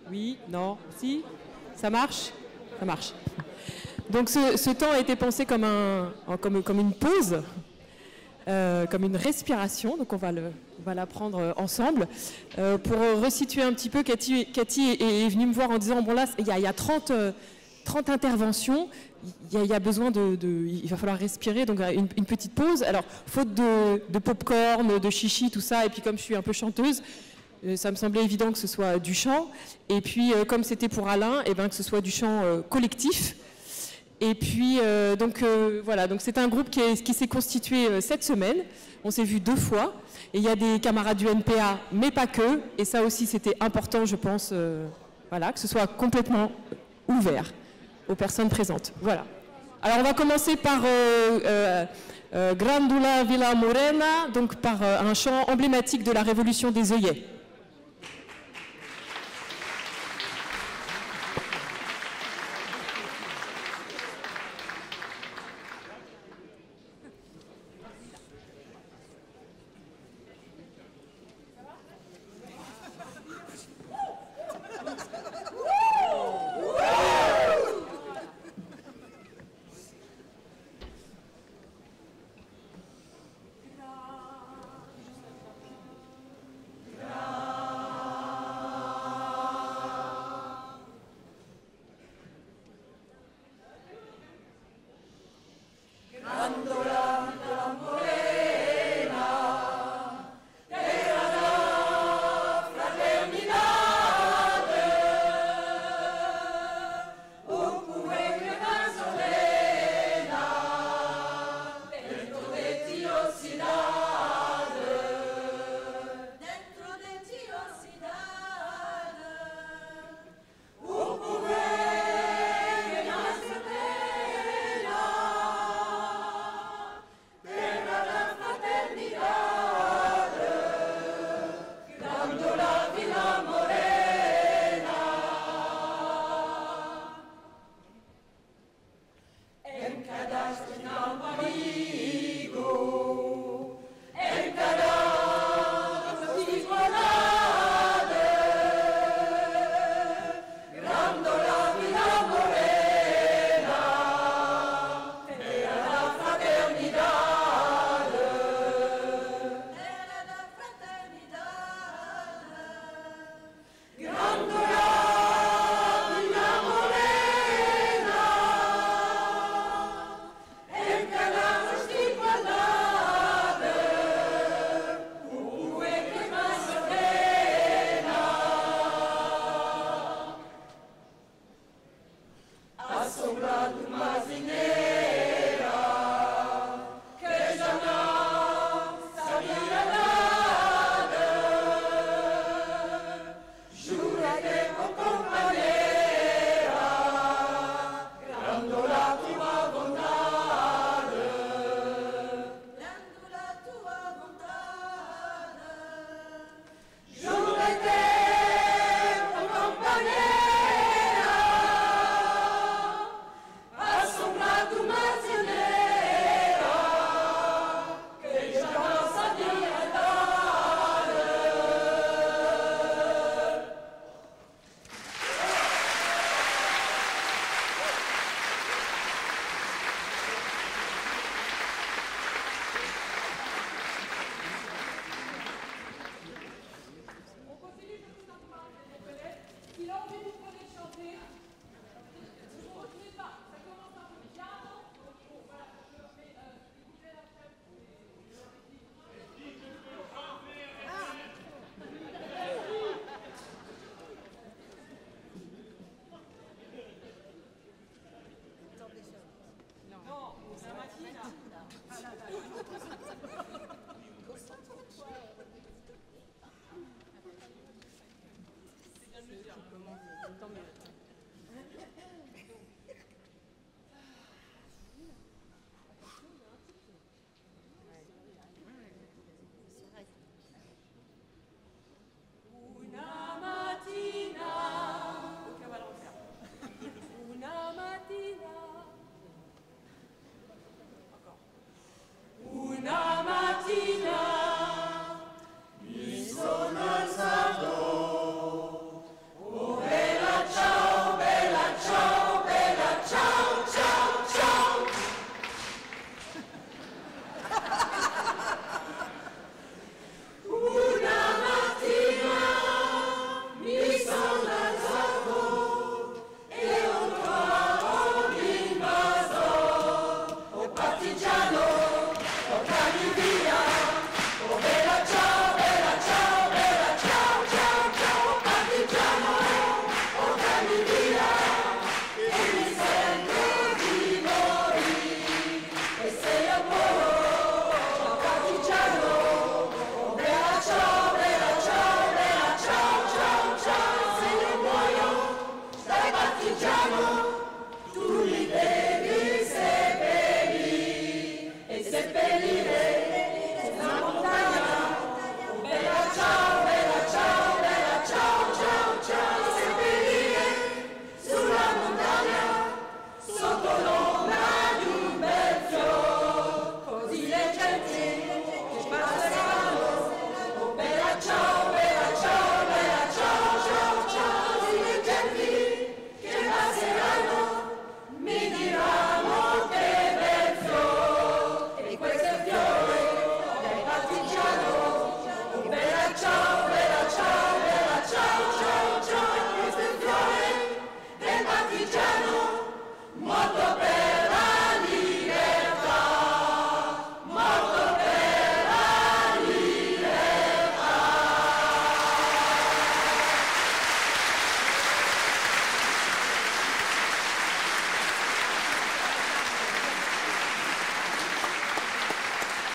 Oui, non, si, ça marche? Ça marche. Donc ce temps a été pensé comme une pause. Comme une respiration, donc on va la prendre ensemble. Pour resituer un petit peu, Cathy est venue me voir en disant, bon là, il y a 30 interventions, il y a besoin il va falloir respirer, donc une petite pause. Alors, faute de pop-corn, de chichi, tout ça, et puis comme je suis un peu chanteuse, ça me semblait évident que ce soit du chant, et puis comme c'était pour Alain, et ben, que ce soit du chant collectif. Et puis, voilà, donc c'est un groupe qui s'est constitué cette semaine. On s'est vu 2 fois. Et il y a des camarades du NPA, mais pas que. Et ça aussi, c'était important, je pense, voilà, que ce soit complètement ouvert aux personnes présentes. Voilà. Alors, on va commencer par Grandula Villa Morena, donc par un chant emblématique de la Révolution des œillets.